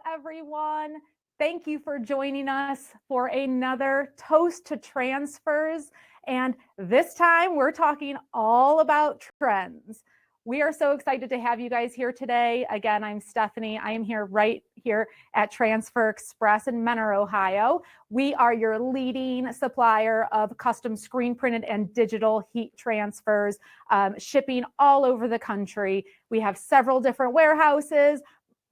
everyone. Thank you for joining us for another Toast to Transfers. And this time we're talking all about trends. We are so excited to have you guys here today. Again, I'm Stephanie. I am here right here at Transfer Express in Mentor, Ohio. We are your leading supplier of custom screen printed and digital heat transfers, shipping all over the country. We have several different warehouses.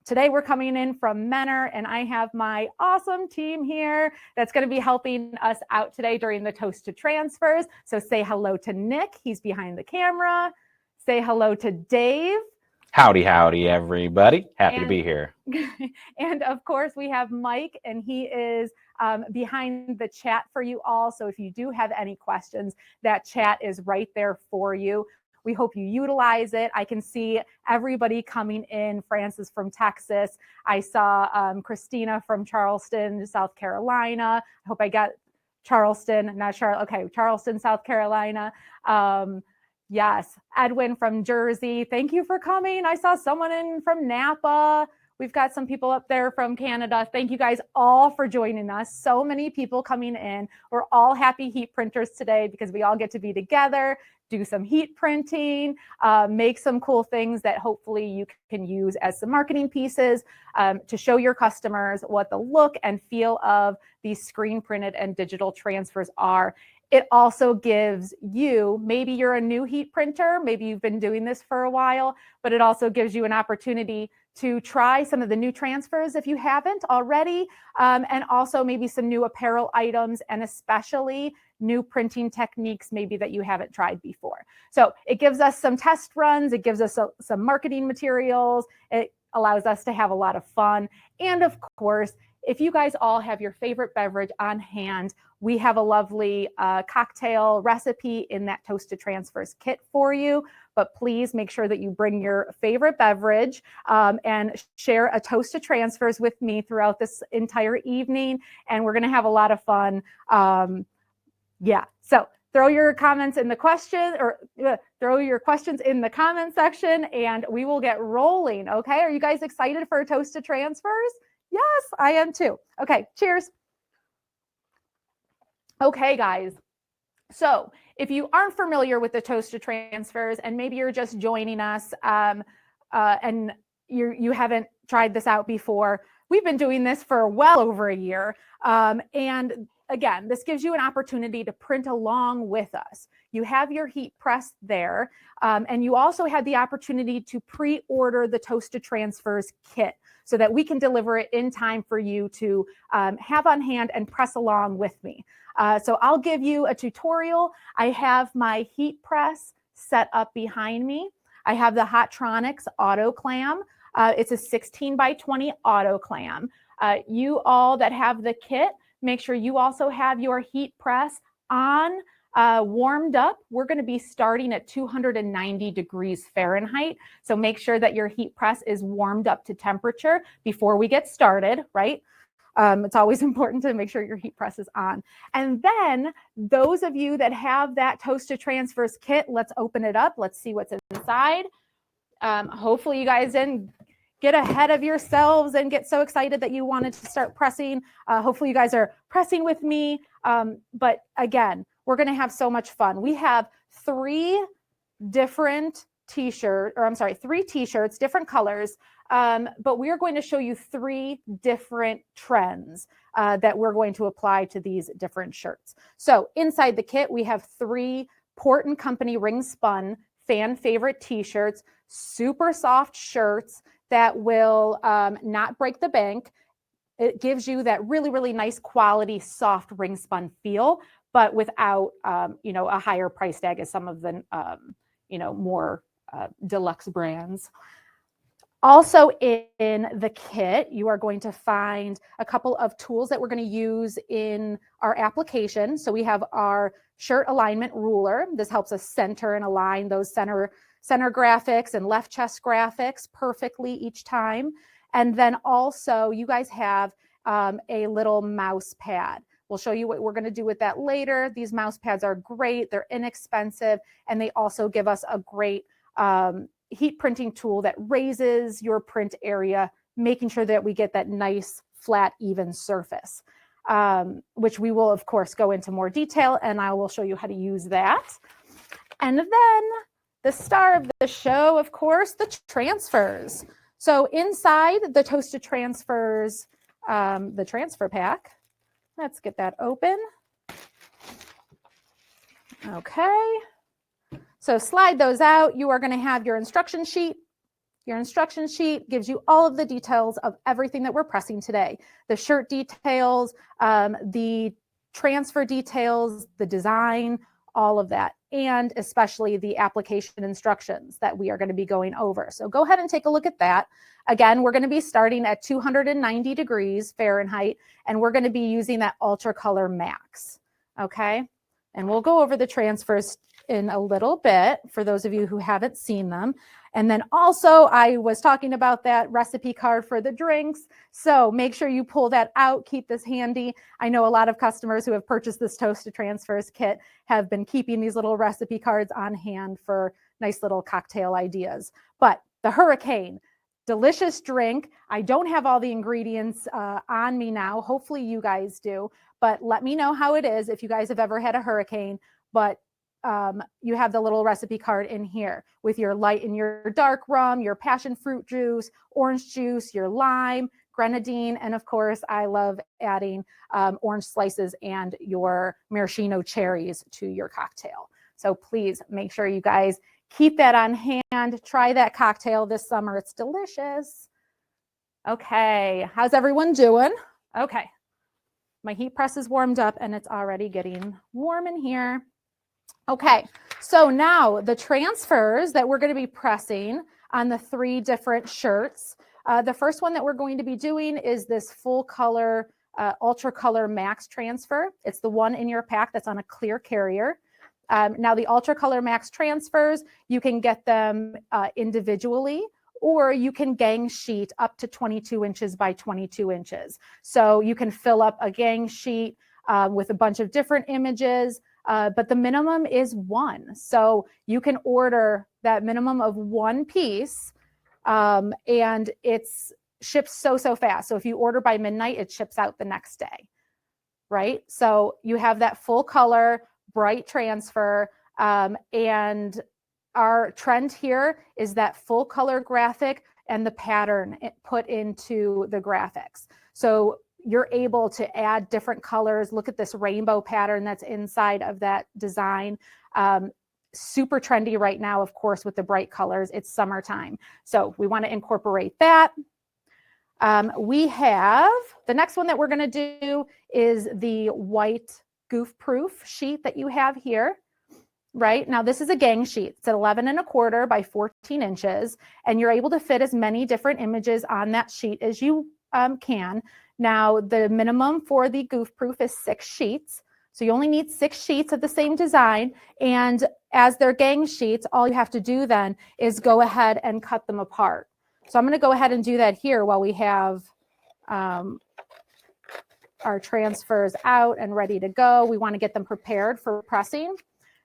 Today we're coming in from Mentor, and I have my awesome team here that's going to be helping us out today during the Toast to Transfers. So say hello to Nick. He's behind the camera. Say hello to Dave. Howdy, howdy, everybody. Happy to be here. And of course, we have Mike, and he is behind the chat for you all. So if you do have any questions, that chat is right there for you. We hope you utilize it. I can see everybody coming in. Francis from Texas. I saw Christina from Charleston, South Carolina. I hope I got Charleston, not Charlotte. Okay, Charleston, South Carolina. Yes, Edwin from Jersey. Thank you for coming. I saw someone in from Napa. We've got some people up there from Canada. Thank you guys all for joining us. So many people coming in. We're all happy heat printers today because we all get to be together, do some heat printing, make some cool things that hopefully you can use as some marketing pieces to show your customers what the look and feel of these screen printed and digital transfers are. It also gives you, maybe you're a new heat printer, maybe you've been doing this for a while, but it also gives you an opportunity to try some of the new transfers if you haven't already, and also maybe some new apparel items, and especially new printing techniques maybe that you haven't tried before. So it gives us some test runs, it gives us some marketing materials, it allows us to have a lot of fun. And of course, if you guys all have your favorite beverage on hand, we have a lovely cocktail recipe in that Toast to Transfers kit for you. But please make sure that you bring your favorite beverage and share a Toast to Transfers with me throughout this entire evening. And we're going to have a lot of fun. So throw your comments in the throw your questions in the comment section, and we will get rolling. Okay, are you guys excited for a Toast to Transfers? Yes, I am too. Okay, cheers. Okay, guys. So if you aren't familiar with the Toast to Transfers, and maybe you're just joining us and you haven't tried this out before, we've been doing this for well over a year. And again, this gives you an opportunity to print along with us. You have your heat press there, and you also have the opportunity to pre-order the Toast to Transfers kit so that we can deliver it in time for you to have on hand and press along with me. So I'll give you a tutorial. I have my heat press set up behind me. I have the Hotronics auto clam. It's a 16 by 20 auto clam. You all that have the kit, make sure you also have your heat press on, warmed up. We're going to be starting at 290 degrees Fahrenheit. So make sure that your heat press is warmed up to temperature before we get started, right? It's always important to make sure your heat press is on. And then those of you that have that Toast to Transfers kit, let's open it up. Let's see what's inside. Hopefully you guys didn't get ahead of yourselves and get so excited that you wanted to start pressing. Hopefully you guys are pressing with me. But again, we're going to have so much fun. We have three t-shirts, different colors. But we are going to show you three different trends that we're going to apply to these different shirts. So inside the kit, we have three Port & Company ring spun fan favorite t-shirts, super soft shirts that will not break the bank. It gives you that really, really nice quality, soft ring spun feel, but without, a higher price tag as some of the, more deluxe brands. Also in the kit, you are going to find a couple of tools that we're going to use in our application. So we have our shirt alignment ruler. This helps us center and align those center graphics and left chest graphics perfectly each time. And then also you guys have a little mouse pad. We'll show you what we're going to do with that later. These mouse pads are great. They're inexpensive, and they also give us a great heat printing tool that raises your print area making sure that we get that nice, flat, even surface, which we will, of course, go into more detail, and I will show you how to use that. And then the star of the show, of course, the transfers. So inside the Toasted Transfers, the transfer pack, let's get that open. Okay. So slide those out. You are going to have your instruction sheet. Your instruction sheet gives you all of the details of everything that we're pressing today. The shirt details, the transfer details, the design, all of that, and especially the application instructions that we are going to be going over. So go ahead and take a look at that. Again, we're going to be starting at 290 degrees Fahrenheit, and we're going to be using that UltraColor Max, okay? And we'll go over the transfers in a little bit for those of you who haven't seen them. And then also I was talking about that recipe card for the drinks. So make sure you pull that out, keep this handy. I know a lot of customers who have purchased this Toasted Transfers kit have been keeping these little recipe cards on hand for nice little cocktail ideas. But the Hurricane, delicious drink. I don't have all the ingredients on me now. Hopefully you guys do, but let me know how it is if you guys have ever had a Hurricane. But you have the little recipe card in here with your light and your dark rum, your passion fruit juice, orange juice, your lime, grenadine, and of course, I love adding orange slices and your maraschino cherries to your cocktail. So please make sure you guys keep that on hand. Try that cocktail this summer. It's delicious. Okay, how's everyone doing? Okay, my heat press is warmed up and it's already getting warm in here. Okay, so now the transfers that we're going to be pressing on the 3 different shirts. The first one that we're going to be doing is this full color UltraColor Max transfer. It's the one in your pack that's on a clear carrier. Now the UltraColor Max transfers, you can get them individually, or you can gang sheet up to 22 inches by 22 inches. So you can fill up a gang sheet with a bunch of different images. But the minimum is 1. So you can order that minimum of 1 piece and it's ships so fast. So if you order by midnight, it ships out the next day, right? So you have that full color, bright transfer. And our trend here is that full color graphic and the pattern put into the graphics. So you're able to add different colors. Look at this rainbow pattern that's inside of that design. Super trendy right now, of course, with the bright colors. It's summertime. So we want to incorporate that. We have, the next one that we're going to do is the white Goof Proof sheet that you have here. Right now, this is a gang sheet. It's at 11 1/4 by 14 inches, and you're able to fit as many different images on that sheet as you can. Now, the minimum for the Goof Proof is 6 sheets. So you only need 6 sheets of the same design. And as they're gang sheets, all you have to do then is go ahead and cut them apart. So I'm going to go ahead and do that here while we have our transfers out and ready to go. We want to get them prepared for pressing.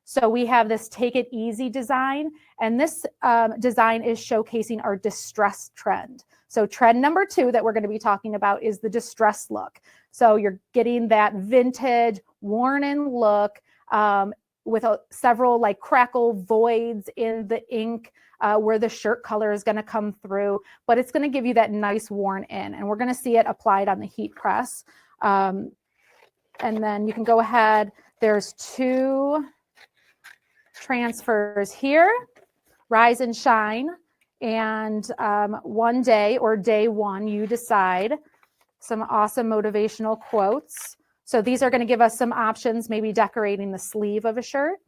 So we have this Take It Easy design, and this design is showcasing our distress trend. So trend number 2 that we're going to be talking about is the distress look. So you're getting that vintage, worn-in look with several like crackle voids in the ink where the shirt color is going to come through, but it's going to give you that nice worn-in, and we're going to see it applied on the heat press. And then you can go ahead. There's 2 transfers here, Rise and Shine, and One Day or Day One, you decide. Some awesome motivational quotes. So these are going to give us some options, maybe decorating the sleeve of a shirt.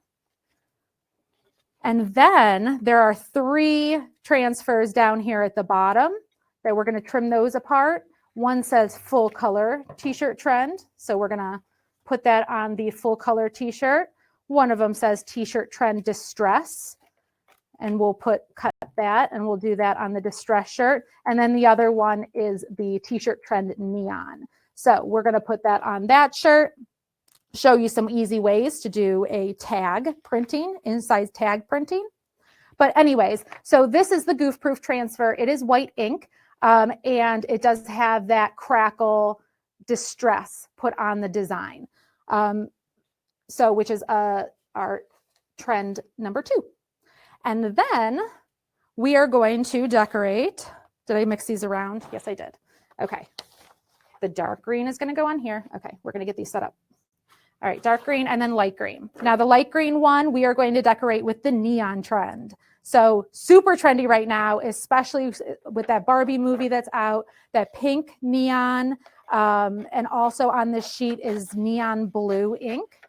And then there are 3 transfers down here at the bottom that we're going to trim those apart. One says full color t-shirt trend. So we're going to put that on the full color t-shirt. One of them says t-shirt trend distress, and we'll cut that, and we'll do that on the distress shirt. And then the other one is the t-shirt trend neon. So we're going to put that on that shirt, show you some easy ways to do a tag printing, inside tag printing. But anyways, so this is the Goof Proof transfer. It is white ink. And it does have that crackle distress put on the design. Which is our trend number 2. And then we are going to decorate. Did I mix these around? Yes, I did. Okay. The dark green is going to go on here. Okay, we're going to get these set up. All right, dark green and then light green. Now the light green one, we are going to decorate with the neon trend. So super trendy right now, especially with that Barbie movie that's out, that pink neon. And also on this sheet is neon blue ink.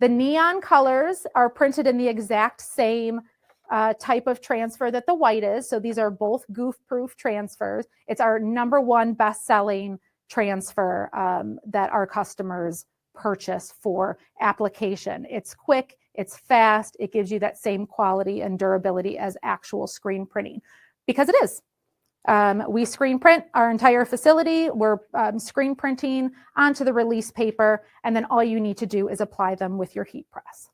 The neon colors are printed in the exact same type of transfer that the white is. So these are both Goof Proof transfers. It's our #1 best-selling transfer that our customers purchase for application. It's quick, it's fast, it gives you that same quality and durability as actual screen printing, because it is. We screen print our entire facility. We're screen printing onto the release paper, and then all you need to do is apply them with your heat press.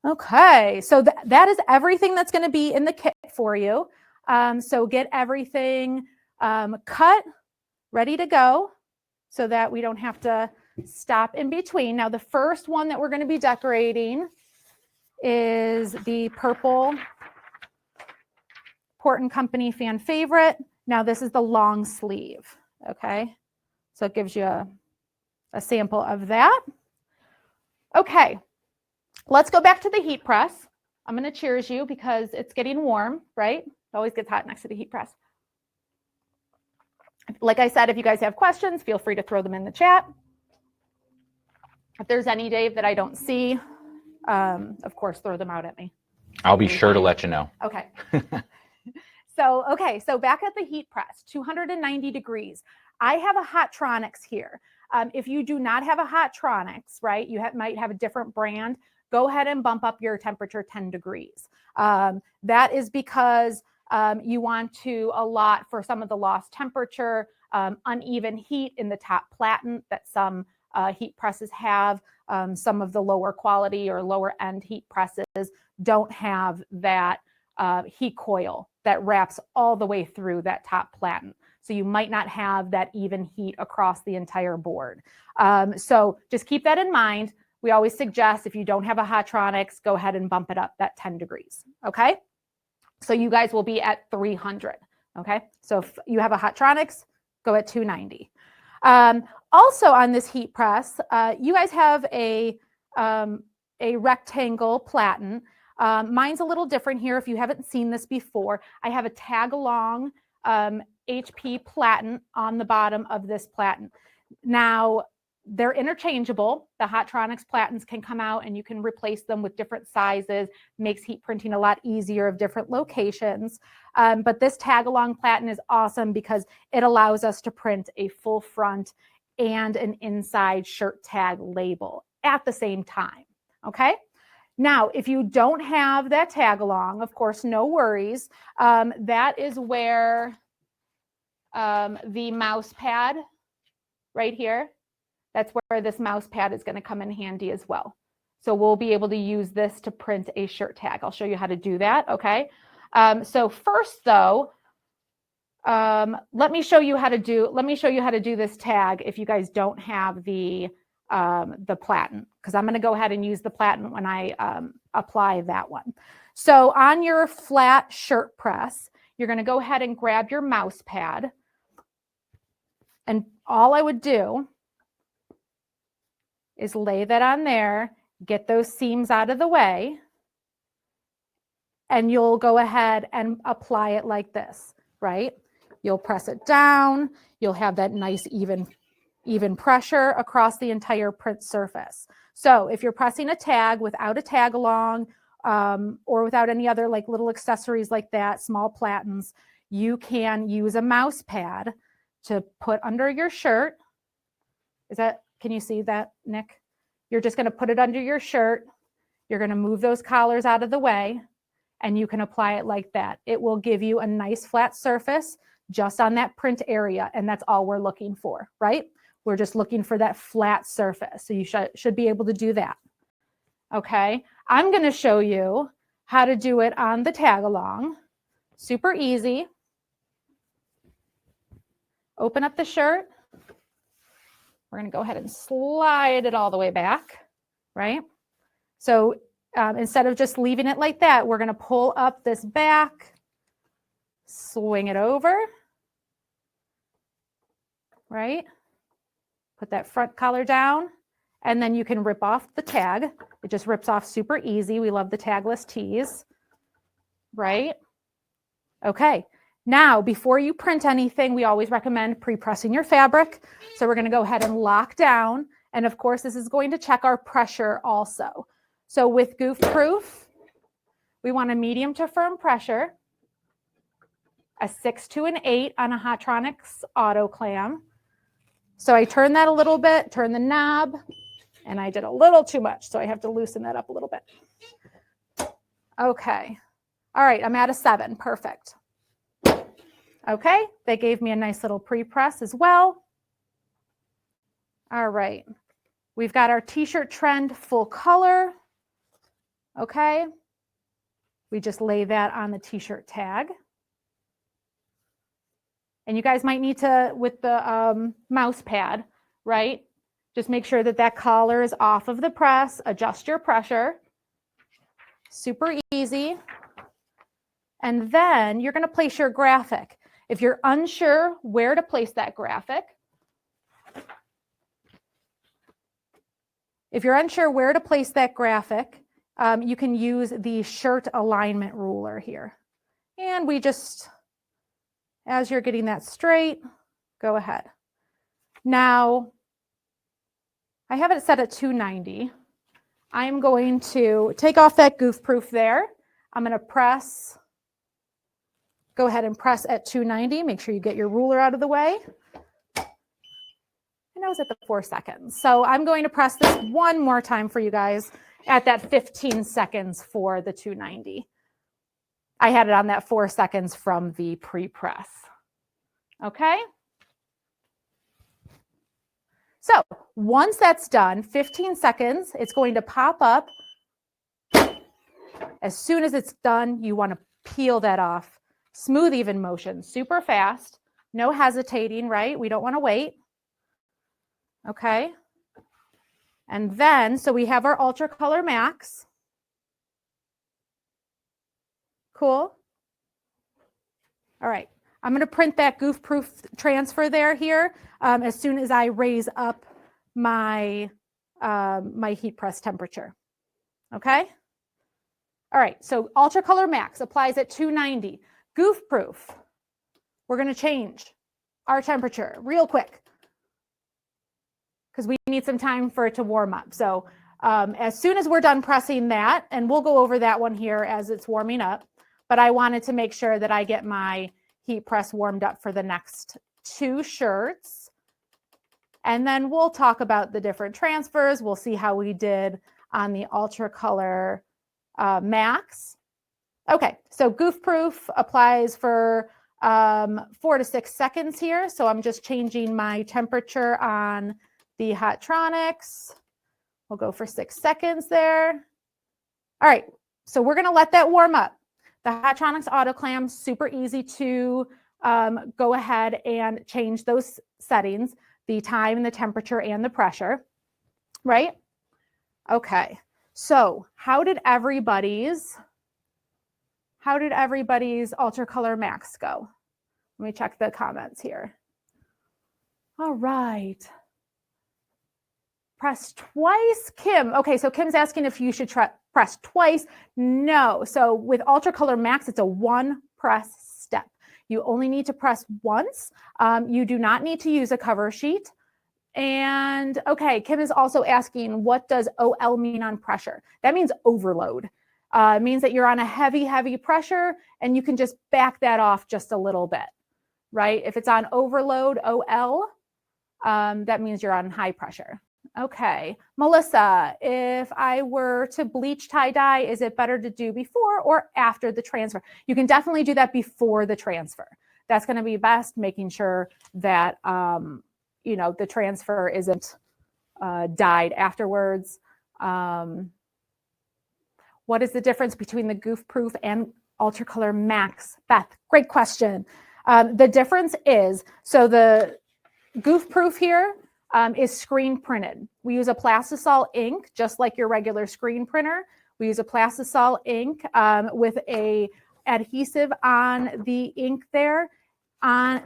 Okay, so that is everything that's going to be in the kit for you. So get everything cut, ready to go, so that we don't have to stop in between. Now, the first one that we're going to be decorating is the purple Port & Company fan favorite. Now, this is the long sleeve, okay? So it gives you a sample of that. Okay, let's go back to the heat press. I'm going to cheers you because it's getting warm, right? It always gets hot next to the heat press. Like I said, if you guys have questions, feel free to throw them in the chat. If there's any, Dave, that I don't see, of course, throw them out at me. I'll be sure to let you know. Okay. So back at the heat press, 290 degrees. I have a Hotronics here. If you do not have a Hotronics, right, you might have a different brand, go ahead and bump up your temperature 10 degrees. That is because you want to allot for some of the lost temperature, uneven heat in the top platen that some heat presses have. Some of the lower quality or lower end heat presses don't have that heat coil that wraps all the way through that top platen. So you might not have that even heat across the entire board. So just keep that in mind. We always suggest if you don't have a Hotronics, go ahead and bump it up that 10 degrees, okay? So you guys will be at 300, okay? So if you have a Hotronics, go at 290. Also on this heat press, you guys have a rectangle platen. Mine's a little different here if you haven't seen this before. I have a tag-along HP platen on the bottom of this platen. Now, they're interchangeable. The Hotronics platens can come out and you can replace them with different sizes, makes heat printing a lot easier of different locations. But this tag-along platen is awesome because it allows us to print a full front and an inside shirt tag label at the same time, okay? Now, if you don't have that tag along, of course, no worries. That is where the mouse pad right here, that's where this mouse pad is going to come in handy as well. So we'll be able to use this to print a shirt tag. I'll show you how to do that, okay? So first though, let me show you how to do this tag if you guys don't have the platen, because I'm going to go ahead and use the platen when I apply that one. So on your flat shirt press, you're going to go ahead and grab your mouse pad, and all I would do is lay that on there, get those seams out of the way, and you'll go ahead and apply it like this, right? You'll press it down, you'll have that nice even pressure across the entire print surface. So if you're pressing a tag without a tag along or without any other like little accessories like that, small platens, you can use a mouse pad to put under your shirt. Can you see that, Nick? You're just going to put it under your shirt. You're going to move those collars out of the way, and you can apply it like that. It will give you a nice flat surface just on that print area, and that's all we're looking for, right? We're just looking for that flat surface. So you should be able to do that. Okay, I'm going to show you how to do it on the tag along. Super easy. open up the shirt. We're going to go ahead and slide it all the way back, right? So instead of just leaving it like that, we're going to pull up this back, swing it over, right? Put that front collar down, and then you can rip off the tag. It just rips off super easy. We love the tagless tees, right? Okay. Now, before you print anything, we always recommend pre-pressing your fabric. So we're going to go ahead and lock down. And of course, this is going to check our pressure also. So with Goof Proof, we want a medium to firm pressure, a 6 to an 8 on a Hotronics auto clam. So I turn that a little bit, turn the knob, and I did a little too much. So I have to loosen that up a little bit. Okay. All right, I'm at a 7. Perfect. Okay, they gave me a nice little pre-press as well. All right, we've got our t-shirt trend full color. Okay, we just lay that on the t-shirt tag. And you guys might need to, with the mouse pad, right? Just make sure that that collar is off of the press, adjust your pressure. Super easy. And then you're gonna place your graphic. If you're unsure where to place that graphic, you can use the shirt alignment ruler here. And we just, as you're getting that straight, go ahead. Now, I have it set at 290. I'm going to take off that Goof Proof there. I'm going to press. Go ahead and press at 290. Make sure you get your ruler out of the way. And I was at the 4 seconds. So I'm going to press this one more time for you guys at that 15 seconds for the 290. I had it on that 4 seconds from the pre-press. Okay? So once that's done, 15 seconds, it's going to pop up. As soon as it's done, you want to peel that off. Smooth, even motion, super fast, no hesitating, right? We don't want to wait. Okay. And then, so we have our UltraColor Max. Cool. All right. I'm going to print that Goof Proof transfer there here as soon as I raise up my, my heat press temperature. Okay. All right. So UltraColor Max applies at 290. Goof Proof, we're going to change our temperature real quick because we need some time for it to warm up. So as soon as we're done pressing that, and we'll go over that one here as it's warming up, but I wanted to make sure that I get my heat press warmed up for the next 2 shirts. And then we'll talk about the different transfers. We'll see how we did on the UltraColor Max. Okay, so Goof Proof applies for 4 to 6 seconds here. So I'm just changing my temperature on the Hotronics. We'll go for 6 seconds there. All right, so we're gonna let that warm up. The Hotronics Auto Clam, super easy to go ahead and change those settings, the time and the temperature and the pressure, right? Okay, so how did everybody's UltraColor Max go? Let me check the comments here. All right. Press twice, Kim. Okay, so Kim's asking if you should press twice. No. So with UltraColor Max, it's a 1 press step. You only need to press once. You do not need to use a cover sheet. And okay, Kim is also asking, what does OL mean on pressure? That means overload. It means that you're on a heavy, heavy pressure and you can just back that off just a little bit, right? If it's on overload, OL, that means you're on high pressure. Okay, Melissa, if I were to bleach tie-dye, is it better to do before or after the transfer? You can definitely do that before the transfer. That's going to be best, making sure that, you know, the transfer isn't dyed afterwards. What is the difference between the Goof Proof and UltraColor Max? Beth, great question. The difference is, so the Goof Proof here is screen printed. We use a plastisol ink, just like your regular screen printer. We use a plastisol ink with a adhesive on the ink there,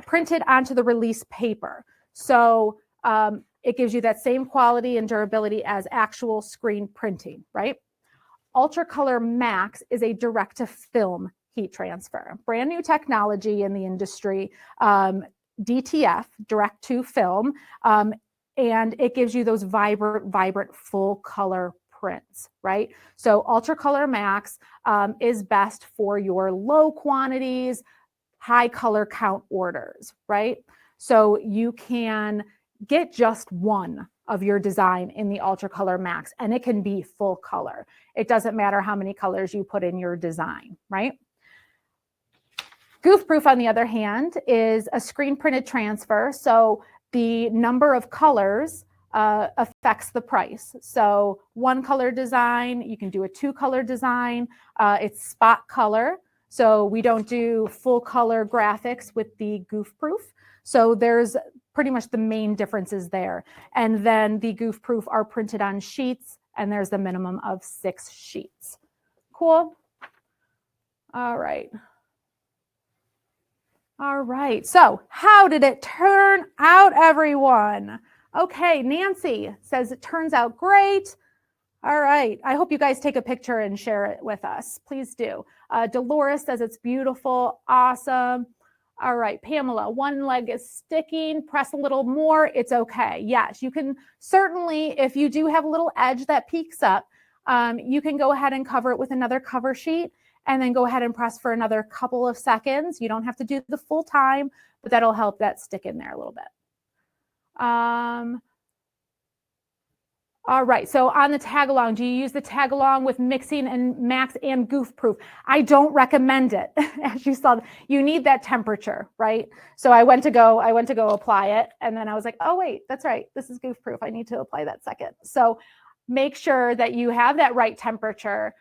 printed onto the release paper. So it gives you that same quality and durability as actual screen printing, right? UltraColor Max is a direct-to-film heat transfer. Brand new technology in the industry, DTF, direct-to-film, and it gives you those vibrant, full-color prints, right? So UltraColor Max is best for your low quantities, high color count orders, right? So you can get just one of your design in the UltraColor Max, and it can be full color. It doesn't matter how many colors you put in your design, right? Goof Proof, on the other hand, is a screen printed transfer. So the number of colors affects the price. So one color design, you can do a 2-color design. It's spot color. So we don't do full color graphics with the Goof Proof. So there's pretty much the main differences there. And then the Goof Proof are printed on sheets, and there's the minimum of 6 sheets. Cool. All right. All right. So how did it turn out, everyone? Okay, Nancy says it turns out great. All right. I hope you guys take a picture and share it with us. Please do. Dolores says it's beautiful. Awesome. All right, Pamela, one leg is sticking. Press a little more. It's okay. Yes, you can certainly, if you do have a little edge that peeks up, you can go ahead and cover it with another cover sheet and then go ahead and press for another couple of seconds. You don't have to do the full time, but that'll help that stick in there a little bit. All right, so on the tag along, do you use the tag along with mixing and Max and Goof Proof? I don't recommend it. As you saw, you need that temperature, right? So I went to go apply it, and then I was like, oh wait, that's right, this is Goof Proof. I need to apply that second. So make sure that you have that right temperature.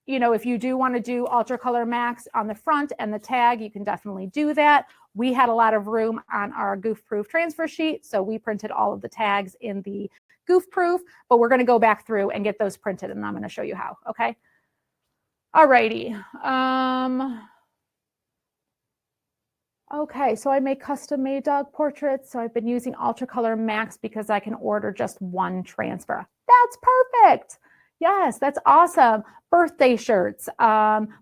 You know, if you do want to do UltraColor Max on the front and the tag, you can definitely do that. We had a lot of room on our Goof Proof transfer sheet, so we printed all of the tags in the Goof Proof, but we're going to go back through and get those printed, and I'm going to show you how. Okay. All righty. Okay, so I make custom made dog portraits. So I've been using UltraColor Max because I can order just one transfer. That's perfect. Yes, that's awesome. Birthday shirts,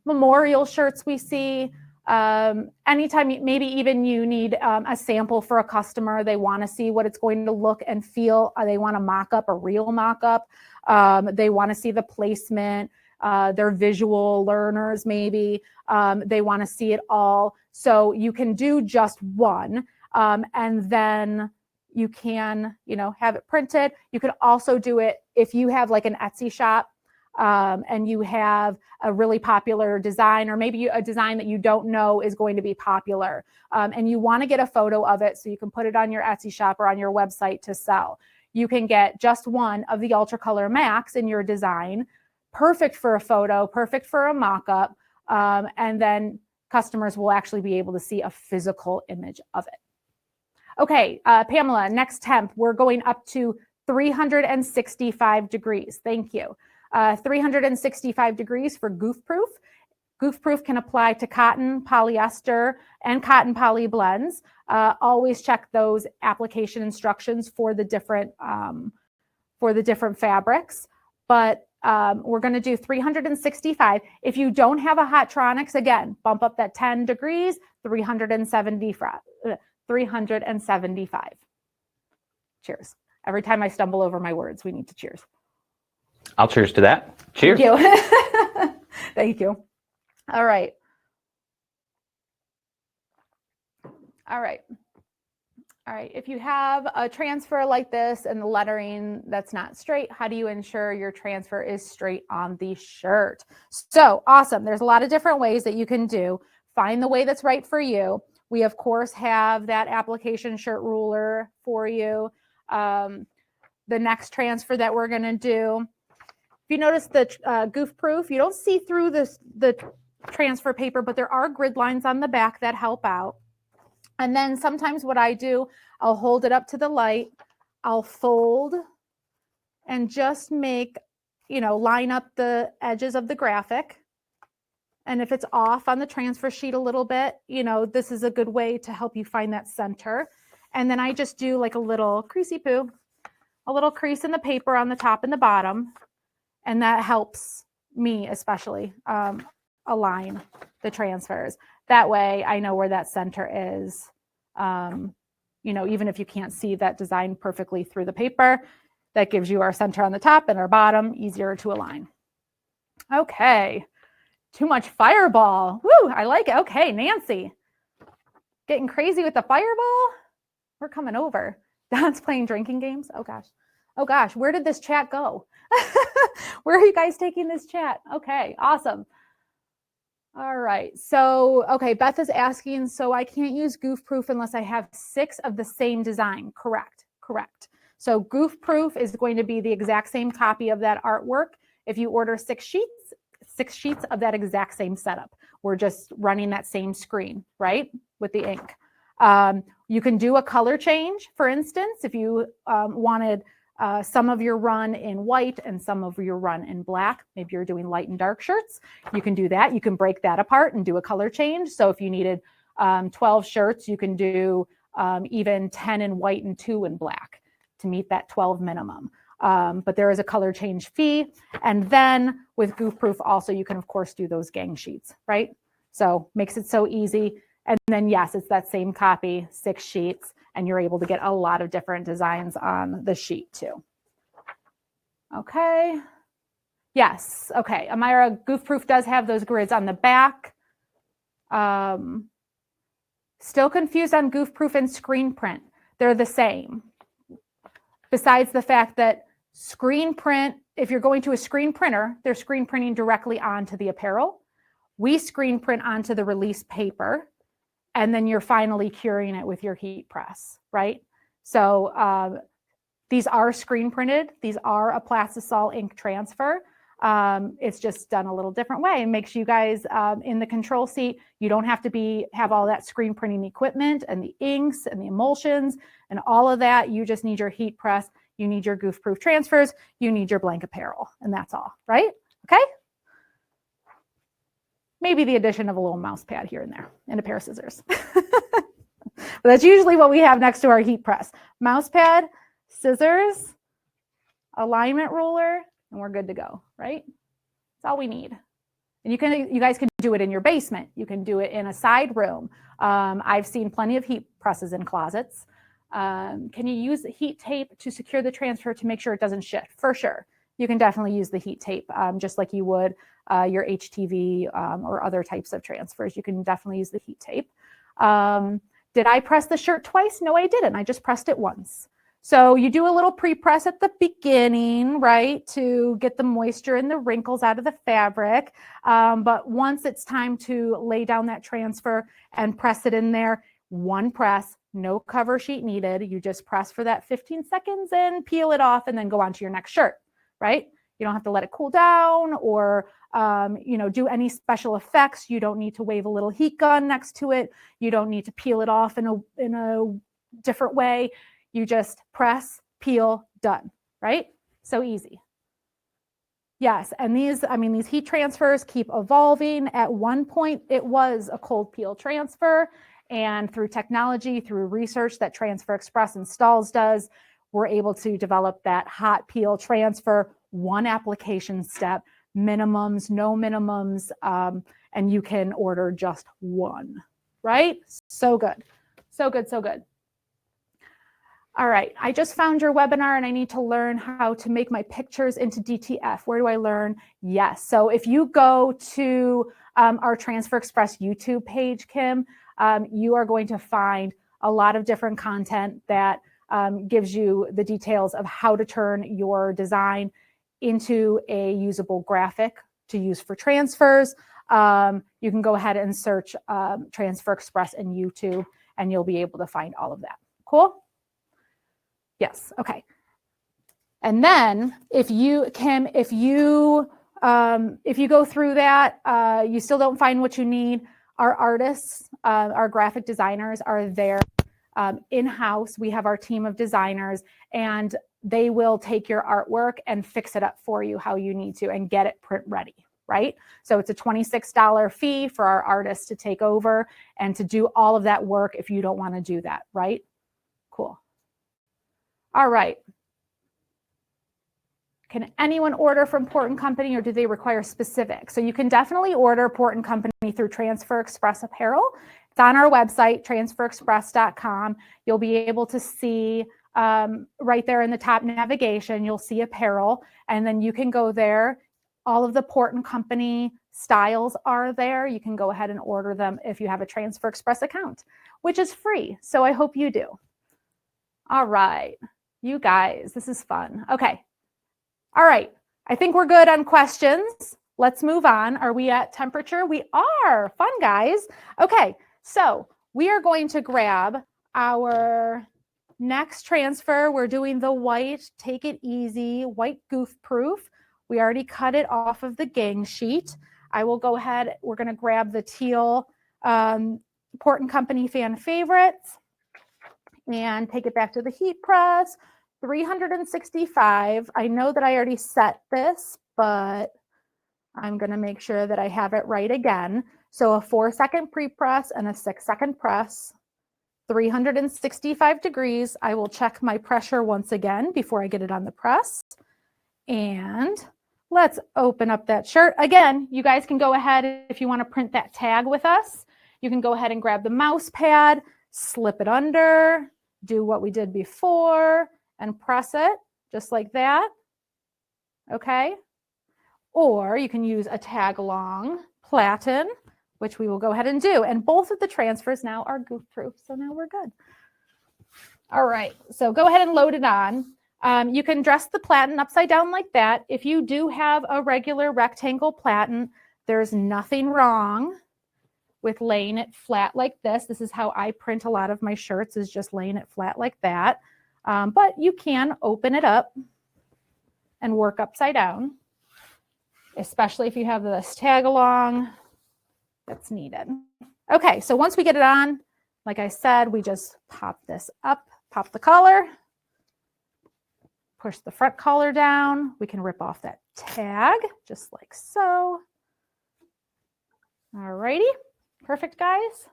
memorial shirts we see. Anytime, maybe even you need a sample for a customer, they want to see what it's going to look and feel. They want a mock-up, a real mock-up. They want to see the placement. They're visual learners, maybe. They want to see it all. So you can do just one, and then you can, you know, have it printed. You could also do it if you have like an Etsy shop. And you have a really popular design, or maybe a design that you don't know is going to be popular, and you want to get a photo of it so you can put it on your Etsy shop or on your website to sell. You can get just one of the UltraColor Max in your design, perfect for a photo, perfect for a mock-up, and then customers will actually be able to see a physical image of it. Okay, Pamela, next temp, we're going up to 365 degrees. Thank you. 365 degrees for Goof Proof. Goof Proof can apply to cotton, polyester, and cotton poly blends. Always check those application instructions for the different fabrics. But we're going to do 365. If you don't have a Hotronix, again, bump up that 10 degrees, 375. Cheers. Every time I stumble over my words, we need to cheers. I'll cheers to that. Cheers. Thank you. Thank you. All right. All right. All right. If you have a transfer like this and the lettering that's not straight, how do you ensure your transfer is straight on the shirt? So awesome. There's a lot of different ways that you can do. Find the way that's right for you. We, of course, have that application shirt ruler for you. The next transfer that we're going to do, if you notice the Goof Proof, you don't see through the transfer paper, but there are grid lines on the back that help out. And then sometimes what I do, I'll hold it up to the light, I'll fold and just make, line up the edges of the graphic. And if it's off on the transfer sheet a little bit, this is a good way to help you find that center. And then I just do like a little creasy poo, a little crease in the paper on the top and the bottom. And that helps me especially align the transfers. That way I know where that center is. Even if you can't see that design perfectly through the paper, that gives you our center on the top and our bottom, easier to align. Okay, too much fireball. Woo, I like it. Okay, Nancy, getting crazy with the fireball? We're coming over. Don's playing drinking games. Oh gosh, where did this chat go? Where are you guys taking this chat? Okay, awesome. All right, so, okay, Beth is asking, so I can't use Goof Proof unless I have 6 of the same design. Correct. So Goof Proof is going to be the exact same copy of that artwork. If you order 6 sheets of that exact same setup. We're just running that same screen, right, with the ink. You can do a color change, for instance, if you wanted some of your run in white and some of your run in black. Maybe you're doing light and dark shirts. You can do that. You can break that apart and do a color change. So if you needed 12 shirts, you can do even 10 in white and 2 in black to meet that 12 minimum. But there is a color change fee. And then with Goof Proof also, you can of course do those gang sheets, right? So makes it so easy. And then yes, it's that same copy, 6 sheets, and you're able to get a lot of different designs on the sheet too. Okay. Yes. Okay. Amira, Goof Proof does have those grids on the back. Still confused on Goof Proof and screen print. They're the same. Besides the fact that screen print, if you're going to a screen printer, they're screen printing directly onto the apparel. We screen print onto the release paper, and then you're finally curing it with your heat press, right? So these are screen printed. These are a plastisol ink transfer. It's just done a little different way. It makes you guys in the control seat, you don't have to have all that screen printing equipment and the inks and the emulsions and all of that. You just need your heat press. You need your Goof Proof transfers. You need your blank apparel, and that's all, right? Okay. Maybe the addition of a little mouse pad here and there and a pair of scissors. But that's usually what we have next to our heat press. Mouse pad, scissors, alignment ruler, and we're good to go, right? That's all we need. And you guys can do it in your basement. You can do it in a side room. I've seen plenty of heat presses in closets. Can you use heat tape to secure the transfer to make sure it doesn't shift? For sure. You can definitely use the heat tape, just like you would your HTV or other types of transfers. You can definitely use the heat tape. Did I press the shirt twice? No, I didn't. I just pressed it once. So you do a little pre-press at the beginning, right, to get the moisture and the wrinkles out of the fabric. But once it's time to lay down that transfer and press it in there, one press, no cover sheet needed. You just press for that 15 seconds and peel it off and then go on to your next shirt, right? You don't have to let it cool down or do any special effects. You don't need to wave a little heat gun next to it. You don't need to peel it off in a different way. You just press, peel, done, right? So easy. Yes, and these heat transfers keep evolving. At one point, it was a cold peel transfer, and through technology, through research that Transfer Express installs does, we're able to develop that hot peel transfer, one application step, minimums, no minimums, and you can order just one, right? So good, so good, so good. All right, I just found your webinar and I need to learn how to make my pictures into DTF. Where do I learn? Yes, so if you go to our Transfer Express YouTube page, Kim, you are going to find a lot of different content that gives you the details of how to turn your design into a usable graphic to use for transfers. You can go ahead and search Transfer Express in YouTube and you'll be able to find all of that. Cool? Yes, okay. And then if you if you go through that, you still don't find what you need, our artists, our graphic designers are there in-house. We have our team of designers, and they will take your artwork and fix it up for you how you need to and get it print ready, right? So it's a $26 fee for our artists to take over and to do all of that work if you don't want to do that, right? Cool. All right. Can anyone order from Port & Company, or do they require specific? So you can definitely order Port & Company through Transfer Express Apparel. It's on our website, transferexpress.com. You'll be able to see right there in the top navigation, you'll see apparel, and then you can go there. All of the Port & Company styles are there. You can go ahead and order them if you have a Transfer Express account, which is free. So I hope you do. All right, you guys, this is fun. Okay. All right, I think we're good on questions. Let's move on. Are we at temperature? We are. Fun, guys. Okay, so we are going to grab our next transfer. We're doing the white, take it easy, white Goof Proof. We already cut it off of the gang sheet. I will go ahead. We're going to grab the teal Port & Company fan favorites and take it back to the heat press. 365. I know that I already set this, but I'm going to make sure that I have it right again. So a 4-second pre-press and a 6-second press, 365 degrees. I will check my pressure once again before I get it on the press. And let's open up that shirt. Again, you guys can go ahead, if you want to print that tag with us, you can go ahead and grab the mouse pad, slip it under, do what we did before, and press it just like that, okay? Or you can use a tag along platen, which we will go ahead and do. And both of the transfers now are goof proof, so now we're good. All right, so go ahead and load it on. You can dress the platen upside down like that. If you do have a regular rectangle platen, there's nothing wrong with laying it flat like this. This is how I print a lot of my shirts, is just laying it flat like that. But you can open it up and work upside down, especially if you have this tag along that's needed. Okay, so once we get it on, like I said, we just pop this up, pop the collar, push the front collar down. We can rip off that tag just like so. All righty, perfect, guys.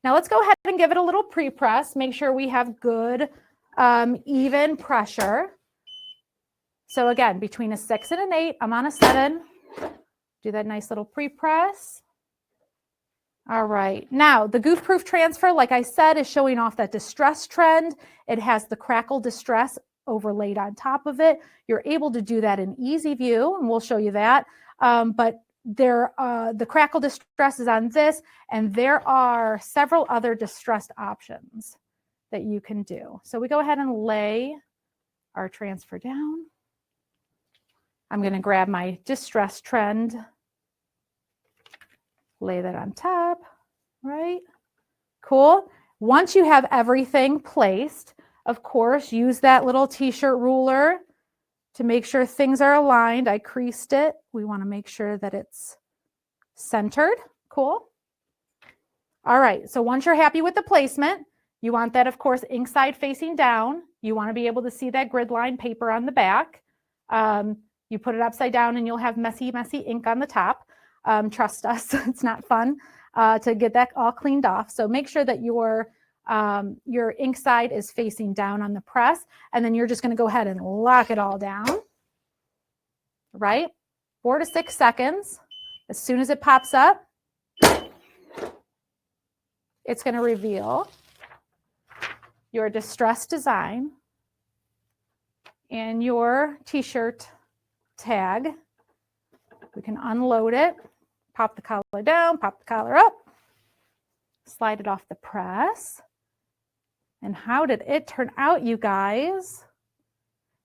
Now let's go ahead and give it a little pre-press. Make sure we have good even pressure. So again, between a 6 and an 8, I'm on a 7. Do that nice little pre-press. All right, now the Goof Proof transfer, like I said, is showing off that distress trend. It has the crackle distress overlaid on top of it. You're able to do that in easy view, and we'll show you that. But the crackle distress is on this, and there are several other distressed options that you can do. So we go ahead and lay our transfer down. I'm going to grab my distress trend, lay that on top, right? Cool. Once you have everything placed, of course, use that little t-shirt ruler to make sure things are aligned. I creased it. We want to make sure that it's centered. Cool. All right, so once you're happy with the placement, you want that, of course, ink side facing down. You want to be able to see that grid line paper on the back. You put it upside down and you'll have messy, messy ink on the top. Trust us, it's not fun to get that all cleaned off. So make sure that your ink side is facing down on the press, and then you're just going to go ahead and lock it all down, right? 4 to 6 seconds. As soon as it pops up, it's going to reveal your distress design and your t-shirt tag. We can unload it, pop the collar down, pop the collar up, slide it off the press. And how did it turn out, you guys?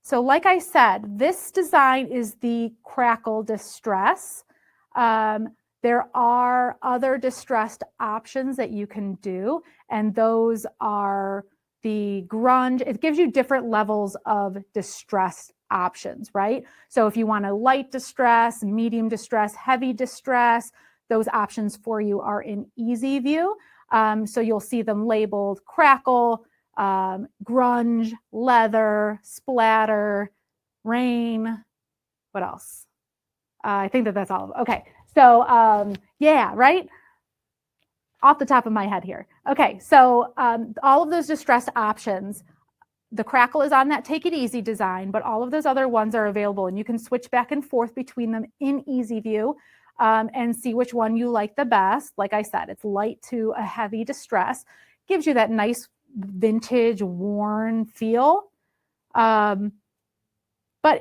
So like I said, this design is the crackle distress. There are other distressed options that you can do, and those are the grunge. It gives you different levels of distress options, right? So if you want a light distress, medium distress, heavy distress, those options for you are in easy view. So you'll see them labeled crackle, grunge, leather, splatter, rain. What else? I think that's all of them. Okay. So yeah, right? Off the top of my head here. Okay. So all of those distressed options, the crackle is on that take it easy design, but all of those other ones are available, and you can switch back and forth between them in easy view and see which one you like the best. Like I said, it's light to a heavy distress, gives you that nice vintage worn feel. But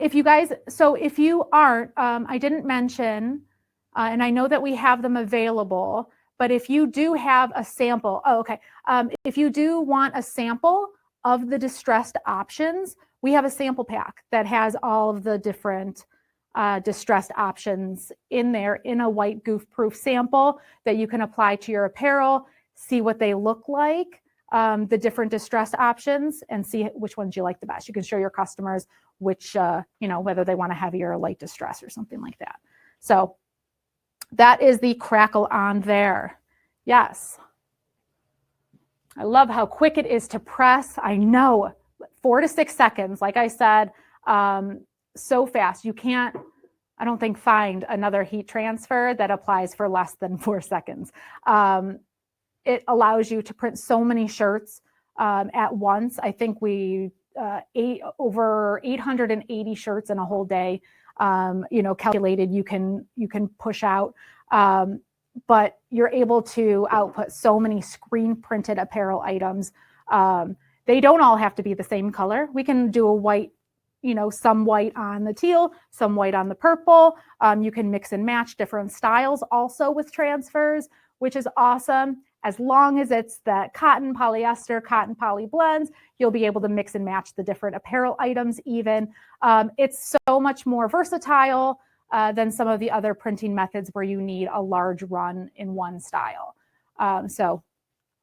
if you guys, so if you aren't, I didn't mention, and I know that we have them available, but if you do have a sample, if you do want a sample of the distressed options, we have a sample pack that has all of the different distressed options in there in a white Goof Proof sample that you can apply to your apparel, see what they look like, the different distressed options, and see which ones you like the best. You can show your customers which, whether they want a heavy or a light distress or something like that. So that is the crackle on there. Yes. I love how quick it is to press. I know, 4 to 6 seconds, like I said, so fast. You can't, I don't think, find another heat transfer that applies for less than 4 seconds. It allows you to print so many shirts at once. I think we over 880 shirts in a whole day, calculated you can push out. But you're able to output so many screen printed apparel items. They don't all have to be the same color. We can do a white, some white on the teal, some white on the purple. You can mix and match different styles also with transfers, which is awesome. As long as it's that cotton, polyester, cotton, poly blends, you'll be able to mix and match the different apparel items even. It's so much more versatile than some of the other printing methods where you need a large run in one style. So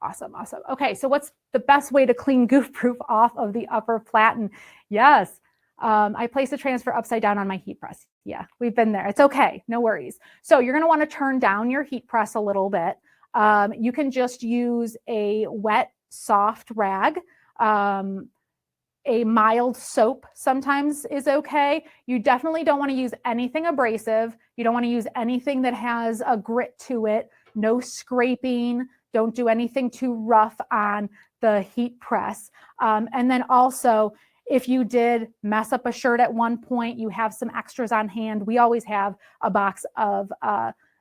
awesome. Okay, so what's the best way to clean Goof Proof off of the upper platen? Yes, I place the transfer upside down on my heat press. Yeah, we've been there. It's okay, no worries. So you're gonna wanna turn down your heat press a little bit. You can just use a wet, soft rag. A mild soap sometimes is okay. You definitely don't want to use anything abrasive. You don't want to use anything that has a grit to it. No scraping. Don't do anything too rough on the heat press. And then also, if you did mess up a shirt at one point, you have some extras on hand. We always have a box of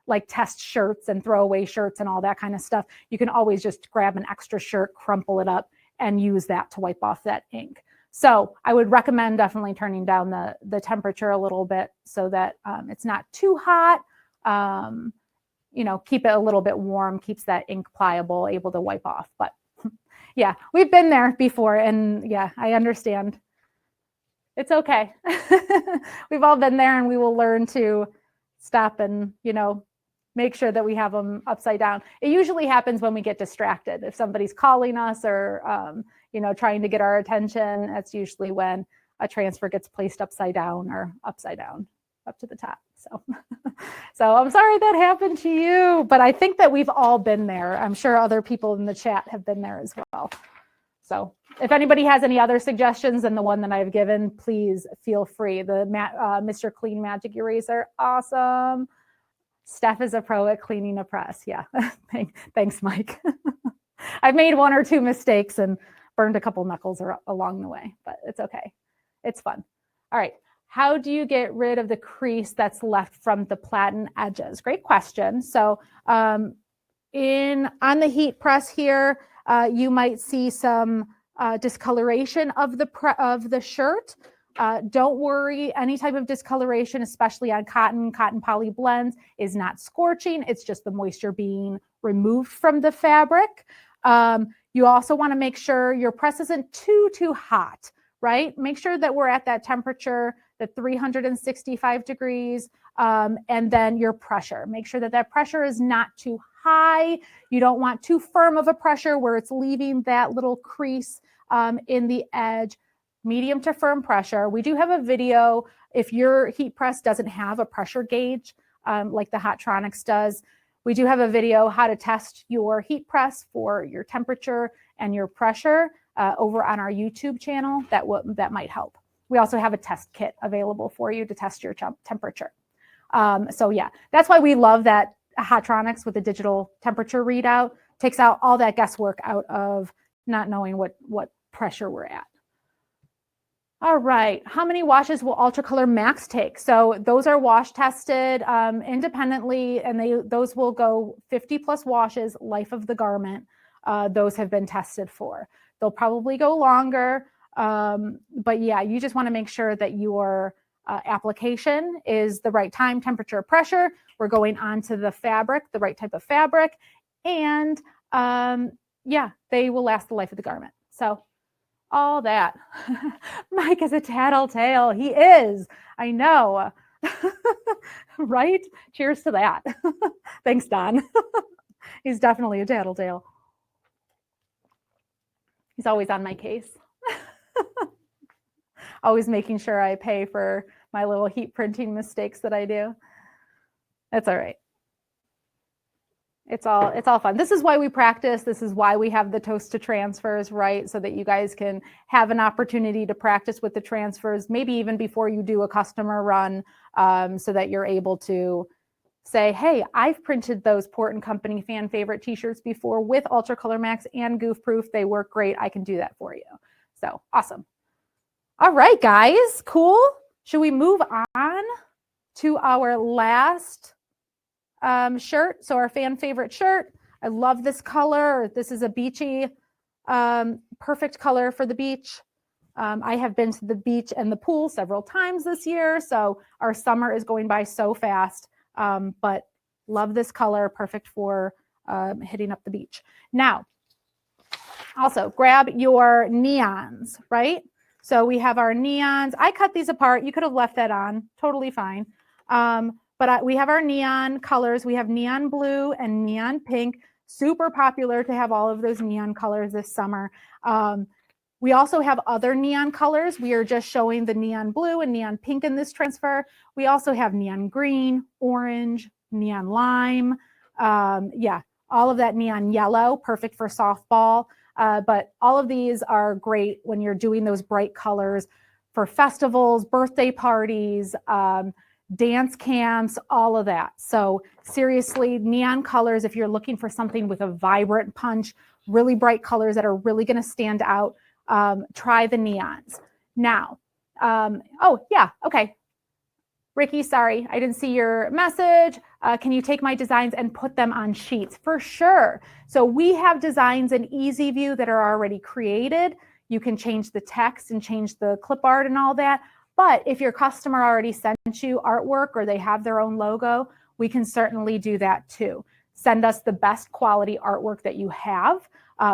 like test shirts and throwaway shirts and all that kind of stuff. You can always just grab an extra shirt, crumple it up, and use that to wipe off that ink. So I would recommend definitely turning down the temperature a little bit so that it's not too hot. Keep it a little bit warm, keeps that ink pliable, able to wipe off. But yeah, we've been there before, and yeah, I understand. It's okay. We've all been there, and we will learn to stop and, make sure that we have them upside down. It usually happens when we get distracted. If somebody's calling us or, trying to get our attention, that's usually when a transfer gets placed upside down or upside down up to the top. So, so I'm sorry that happened to you, but I think that we've all been there. I'm sure other people in the chat have been there as well. So if anybody has any other suggestions than the one that I've given, please feel free. The Mr. Clean Magic Eraser, awesome. Steph is a pro at cleaning a press. Yeah, thanks, Mike. I've made 1 or 2 mistakes and burned a couple knuckles along the way, but it's okay. It's fun. All right. How do you get rid of the crease that's left from the platen edges? Great question. So on the heat press here, you might see some discoloration of the shirt. Don't worry, any type of discoloration, especially on cotton poly blends, is not scorching. It's just the moisture being removed from the fabric. You also want to make sure your press isn't too hot, right? Make sure that we're at that temperature, the 365 degrees, and then your pressure. Make sure that pressure is not too high. You don't want too firm of a pressure where it's leaving that little crease in the edge. medium to firm pressure. We do have a video if your heat press doesn't have a pressure gauge like the Hotronics does. We do have a video how to test your heat press for your temperature and your pressure over on our YouTube channel. That might help. We also have a test kit available for you to test your temperature. So yeah, that's why we love that Hotronics with the digital temperature readout. Takes out all that guesswork out of not knowing what pressure we're at. All right, how many washes will UltraColor Max take? So those are wash tested independently, and those will go 50 plus washes, life of the garment. Those have been tested for. They'll probably go longer, but yeah, you just want to make sure that your application is the right time, temperature, pressure. We're going on to the fabric, the right type of fabric, and yeah, they will last the life of the garment. So all that. Mike is a tattletale. He is. I know. Right? Cheers to that. Thanks, Don. He's definitely a tattletale. He's always on my case. Always making sure I pay for my little heat printing mistakes that I do. That's all right. It's all fun. This is why we practice. This is why we have the toast to transfers, right? So that you guys can have an opportunity to practice with the transfers, maybe even before you do a customer run, so that you're able to say, hey, I've printed those Port and Company fan favorite t-shirts before with UltraColor Max and Goof Proof. They work great. I can do that for you. So awesome. All right, guys, cool. Should we move on to our last shirt? So our fan favorite shirt. I love this color. This is a beachy, perfect color for the beach. I have been to the beach and the pool several times this year, so our summer is going by so fast, but love this color, perfect for hitting up the beach. Now, also grab your neons, right? So we have our neons. I cut these apart. You could have left that on, totally fine. But we have our neon colors. We have neon blue and neon pink. Super popular to have all of those neon colors this summer. We also have other neon colors. We are just showing the neon blue and neon pink in this transfer. We also have neon green, orange, neon lime. Yeah, all of that neon yellow, perfect for softball. But all of these are great when you're doing those bright colors for festivals, birthday parties, dance camps, all of that. So seriously, neon colors, if you're looking for something with a vibrant punch, really bright colors that are really going to stand out, try the neons. Now, oh yeah, okay. Ricky, sorry, I didn't see your message. Can you take my designs and put them on sheets? For sure. So we have designs in Easy View that are already created. You can change the text and change the clip art and all that. But if your customer already sent you artwork or they have their own logo, we can certainly do that too. Send us the best quality artwork that you have.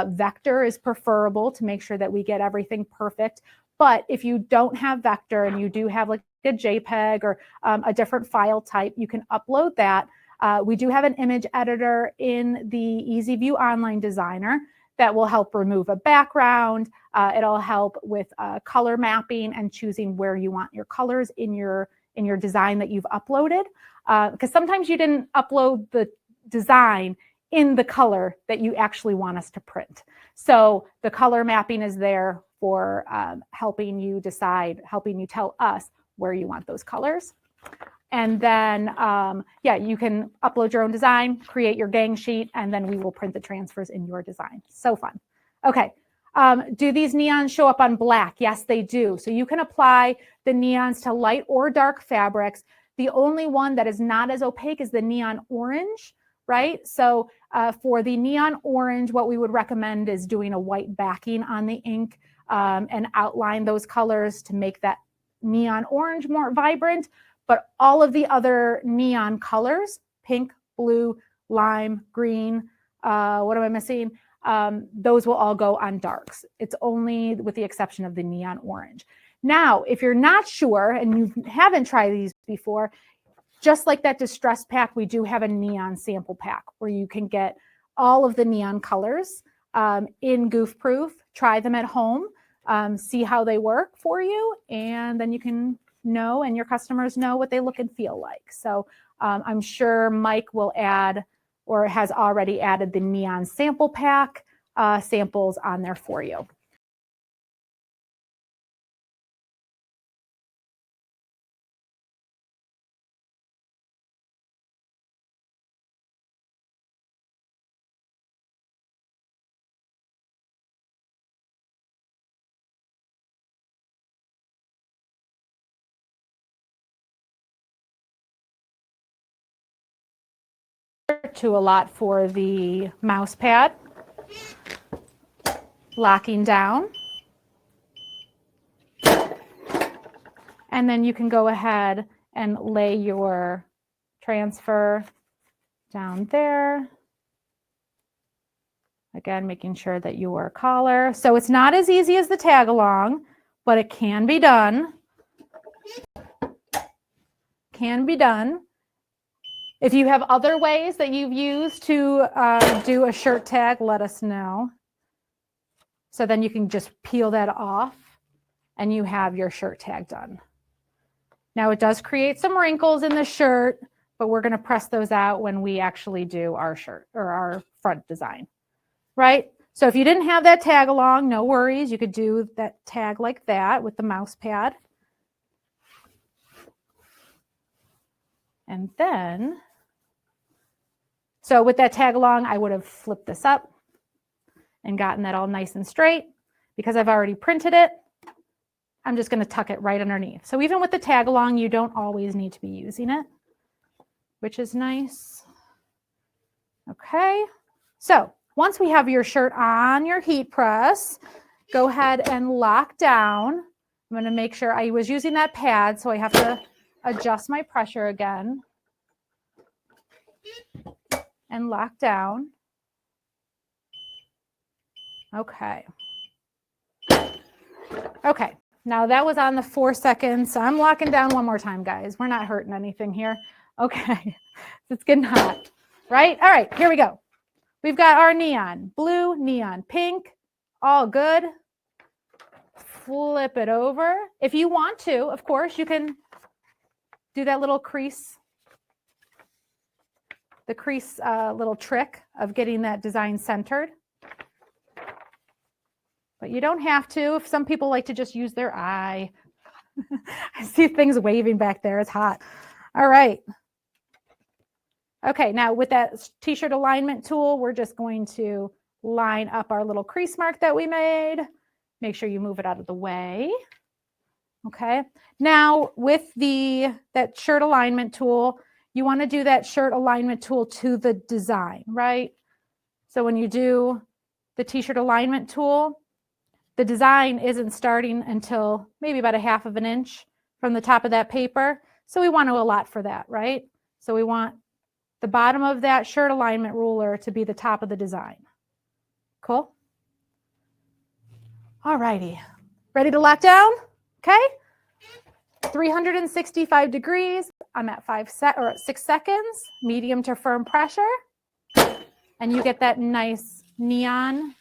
Vector is preferable to make sure that we get everything perfect. But if you don't have vector and you do have like a JPEG or a different file type, you can upload that. We do have an image editor in the Easy View Online Designer that will help remove a background. It'll help with color mapping and choosing where you want your colors in your design that you've uploaded. Because sometimes you didn't upload the design in the color that you actually want us to print. So the color mapping is there for helping you decide, helping you tell us where you want those colors. And then, yeah, you can upload your own design, create your gang sheet, and then we will print the transfers in your design. So fun. Okay. Do these neons show up on black? Yes, they do. So you can apply the neons to light or dark fabrics. The only one that is not as opaque is the neon orange, right? So for the neon orange, what we would recommend is doing a white backing on the ink and outline those colors to make that neon orange more vibrant. But all of the other neon colors, pink, blue, lime, green, what am I missing? Those will all go on darks. It's only with the exception of the neon orange. Now, if you're not sure and you haven't tried these before, just like that distress pack, we do have a neon sample pack where you can get all of the neon colors in Goof Proof, try them at home. see how they work for you, and then you can know and your customers know what they look and feel like. So I'm sure Mike will add or has already added the neon sample pack samples on there for you. To a lot for the mouse pad, locking down, and then you can go ahead and lay your transfer down there. Again, making sure that your collar. So it's not as easy as the tag along, but it can be done. Can be done. If you have other ways that you've used to do a shirt tag, let us know. So then you can just peel that off and you have your shirt tag done. Now it does create some wrinkles in the shirt, but we're going to press those out when we actually do our shirt or our front design, right? So if you didn't have that tag along, no worries. You could do that tag like that with the mouse pad. And then, so with that tag along, I would have flipped this up and gotten that all nice and straight. Because I've already printed it, I'm just going to tuck it right underneath. So even with the tag along, you don't always need to be using it, which is nice. Okay, so once we have your shirt on your heat press, go ahead and lock down. I'm going to make sure I was using that pad, so I have to adjust my pressure again and lock down. Okay. Okay, now that was on the 4 seconds. So I'm locking down one more time, guys. We're not hurting anything here. Okay, it's getting hot, right? All right, here we go. We've got our neon blue, neon pink, all good. Flip it over. If you want to, of course, you can do that little crease, the crease little trick of getting that design centered. But you don't have to. If some people like to just use their eye. I see things waving back there. It's hot. All right. Okay, now with that t-shirt alignment tool, we're just going to line up our little crease mark that we made. Make sure you move it out of the way. Okay, now with that shirt alignment tool, you want to do that shirt alignment tool to the design, right? So when you do the t-shirt alignment tool, the design isn't starting until maybe about 1/2 inch from the top of that paper. So we want to allot for that, right? So we want the bottom of that shirt alignment ruler to be the top of the design. Cool? All righty. Ready to lock down? Okay. 365 degrees. I'm at 6 seconds. Medium to firm pressure. And you get that nice neon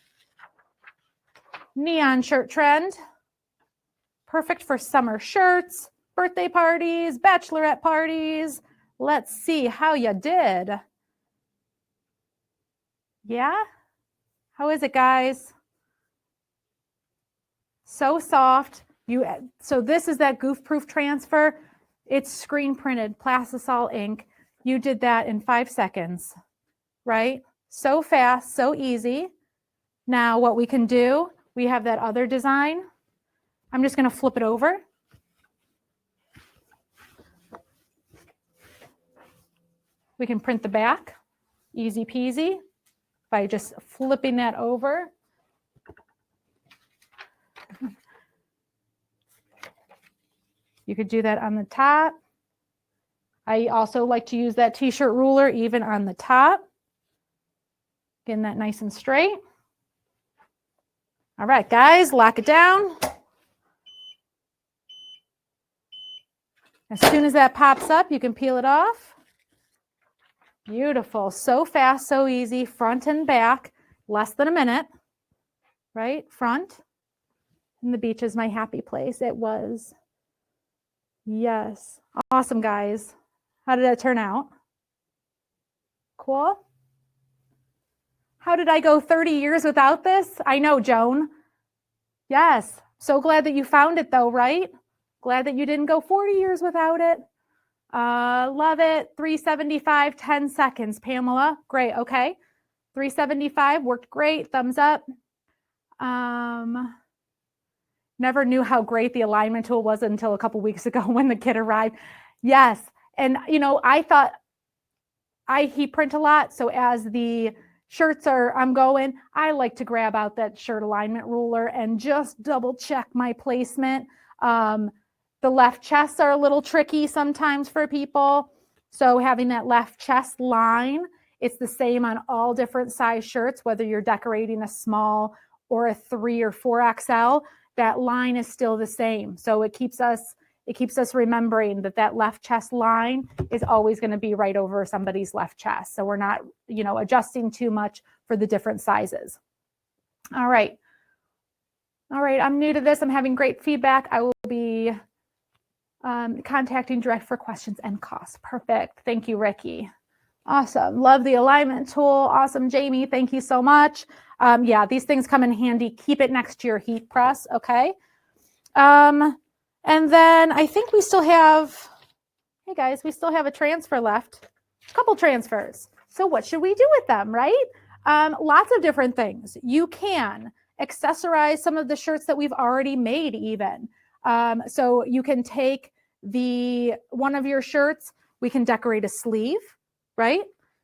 shirt trend. Perfect for summer shirts, birthday parties, bachelorette parties. Let's see how you did. Yeah? How is it, guys? So soft. So this is that Goof Proof transfer. It's screen printed, plastisol ink. You did that in 5 seconds, right? So fast, so easy. Now what we can do, we have that other design. I'm just going to flip it over. We can print the back, easy peasy, by just flipping that over. You could do that on the top. I also like to use that t-shirt ruler even on the top. Getting that nice and straight. All right, guys, lock it down. As soon as that pops up, you can peel it off. Beautiful. So fast, so easy. Front and back, less than a minute. Right? Front And the beach is my happy place. It was. Yes. Awesome, guys. How did that turn out? Cool. How did I go 30 years without this? I know, Joan. Yes. So glad that you found it though, right? Glad that you didn't go 40 years without it. Love it. 375, 10 seconds, Pamela. Great. Okay. 375 worked great. Thumbs up. Never knew how great the alignment tool was until a couple weeks ago when the kit arrived. Yes. And, you know, I thought I heat print a lot. So as the shirts I'm going, I like to grab out that shirt alignment ruler and just double check my placement. The left chests are a little tricky sometimes for people. So having that left chest line, it's the same on all different size shirts, whether you're decorating a small or a 3 or 4XL, that line is still the same. So it keeps us remembering that left chest line is always going to be right over somebody's left chest. So we're not, you know, adjusting too much for the different sizes. All right. All right. I'm new to this. I'm having great feedback. I will be contacting direct for questions and costs. Perfect. Thank you, Ricky. Awesome. Love the alignment tool. Awesome, Jamie. Thank you so much. Yeah, these things come in handy. Keep it next to your heat press. Okay. And then I think we still have, hey guys, we still have a transfer left, a couple transfers. So what should we do with them, right? Lots of different things. You can accessorize some of the shirts that we've already made even. So you can take one of your shirts, we can decorate a sleeve, right?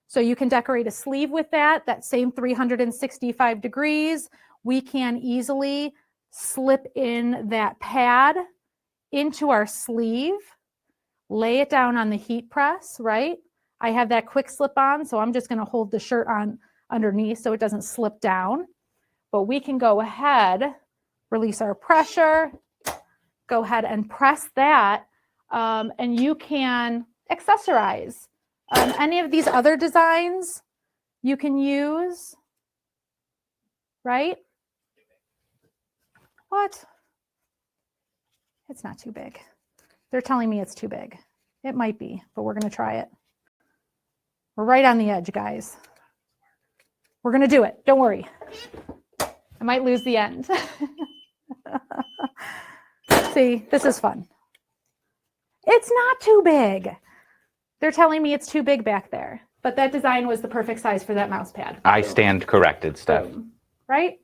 So you can decorate a sleeve with that same 365 degrees. We can easily slip in that pad into our sleeve, lay it down on the heat press, right? I have that quick slip on, so I'm just going to hold the shirt on underneath so it doesn't slip down. But we can go ahead, release our pressure, go ahead and press that, and you can accessorize. Any of these other designs you can use, right? What? It's not too big. They're telling me it's too big. It might be, but we're going to try it. We're right on the edge, guys. We're going to do it. Don't worry. I might lose the end. See, this is fun. It's not too big. They're telling me it's too big back there, but that design was the perfect size for that mouse pad. I stand corrected, Steph. Right?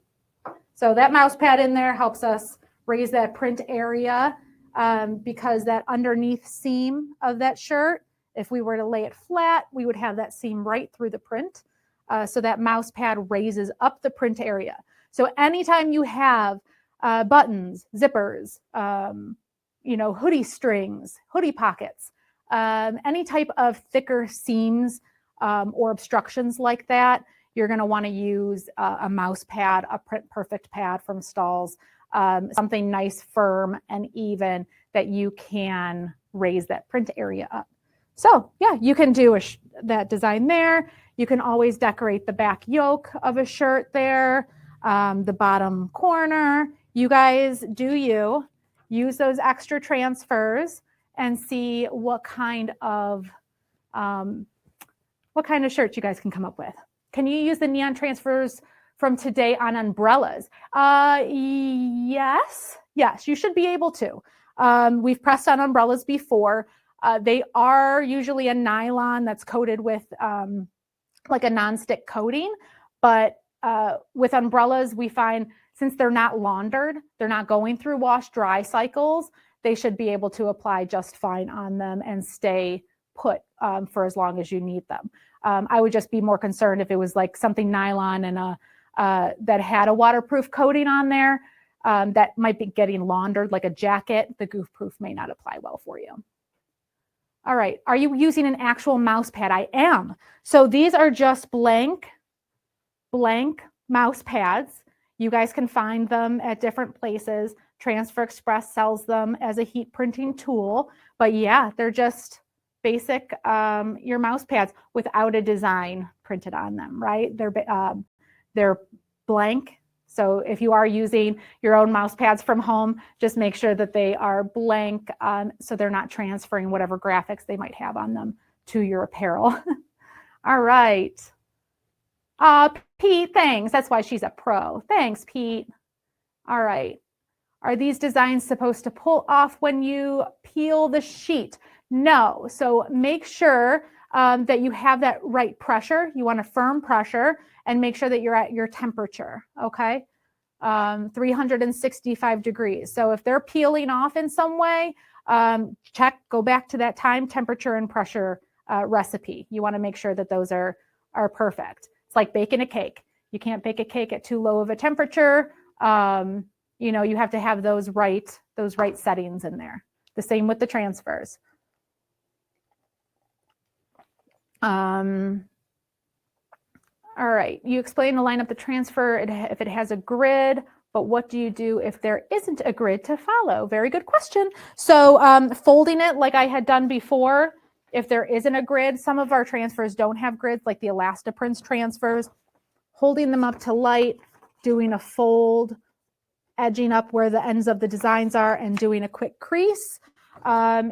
So that mouse pad in there helps us raise that print area because that underneath seam of that shirt, if we were to lay it flat, we would have that seam right through the print. So that mouse pad raises up the print area. So anytime you have buttons, zippers, hoodie strings, hoodie pockets, any type of thicker seams or obstructions like that, you're going to want to use a mouse pad, a print perfect pad from Stahl's, something nice, firm, and even that you can raise that print area up. So yeah, you can do that design there. You can always decorate the back yoke of a shirt there, the bottom corner. You guys use those extra transfers and see what kind of shirts you guys can come up with. Can you use the neon transfers from today on umbrellas? Yes, you should be able to. We've pressed on umbrellas before. They are usually a nylon that's coated with like a nonstick coating, but with umbrellas, we find since they're not laundered, they're not going through wash-dry cycles, they should be able to apply just fine on them and stay put for as long as you need them. I would just be more concerned if it was like something nylon and that had a waterproof coating on there that might be getting laundered like a jacket. The Goof Proof may not apply well for you. All right, are you using an actual mouse pad? I am. So these are just blank mouse pads. You guys can find them at different places. Transfer Express sells them as a heat printing tool, but yeah, they're just basic your mouse pads without a design printed on them, right? They're blank So if you are using your own mouse pads from home, just make sure that they are blank so they're not transferring whatever graphics they might have on them to your apparel. All right. Pete, thanks. That's why she's a pro. Thanks, Pete. All right. Are these designs supposed to pull off when you peel the sheet? No. So make sure that you have that right pressure. You want a firm pressure and make sure that you're at your temperature, okay? 365 degrees. So if they're peeling off in some way, go back to that time, temperature, and pressure recipe. You want to make sure that those are perfect. It's like baking a cake. You can't bake a cake at too low of a temperature. You know, you have to have those right settings in there. The same with the transfers. All right, you explain to line up the transfer if it has a grid, but what do you do if there isn't a grid to follow? Very good question. So folding it like I had done before, if there isn't a grid, some of our transfers don't have grids, like the Elastaprints transfers, holding them up to light, doing a fold, edging up where the ends of the designs are, and doing a quick crease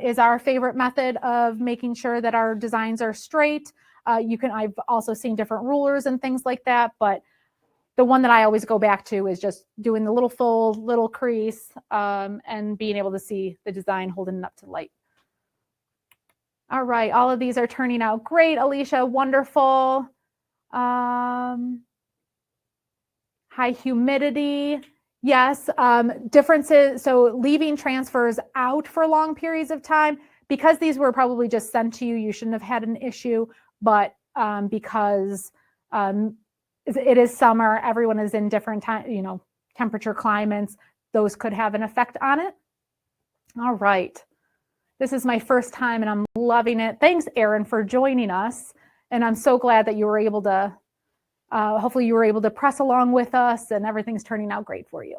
is our favorite method of making sure that our designs are straight. I've also seen different rulers and things like that, but the one that I always go back to is just doing the little fold, little crease, and being able to see the design holding it up to light. All right, all of these are turning out great, Alicia, wonderful. High humidity, yes, differences. So leaving transfers out for long periods of time, because these were probably just sent to you, you shouldn't have had an issue. But because it is summer, everyone is in different temperature climates, those could have an effect on it. All right. This is my first time and I'm loving it. Thanks, Erin, for joining us. And I'm so glad that you were able to, hopefully you were able to press along with us and everything's turning out great for you.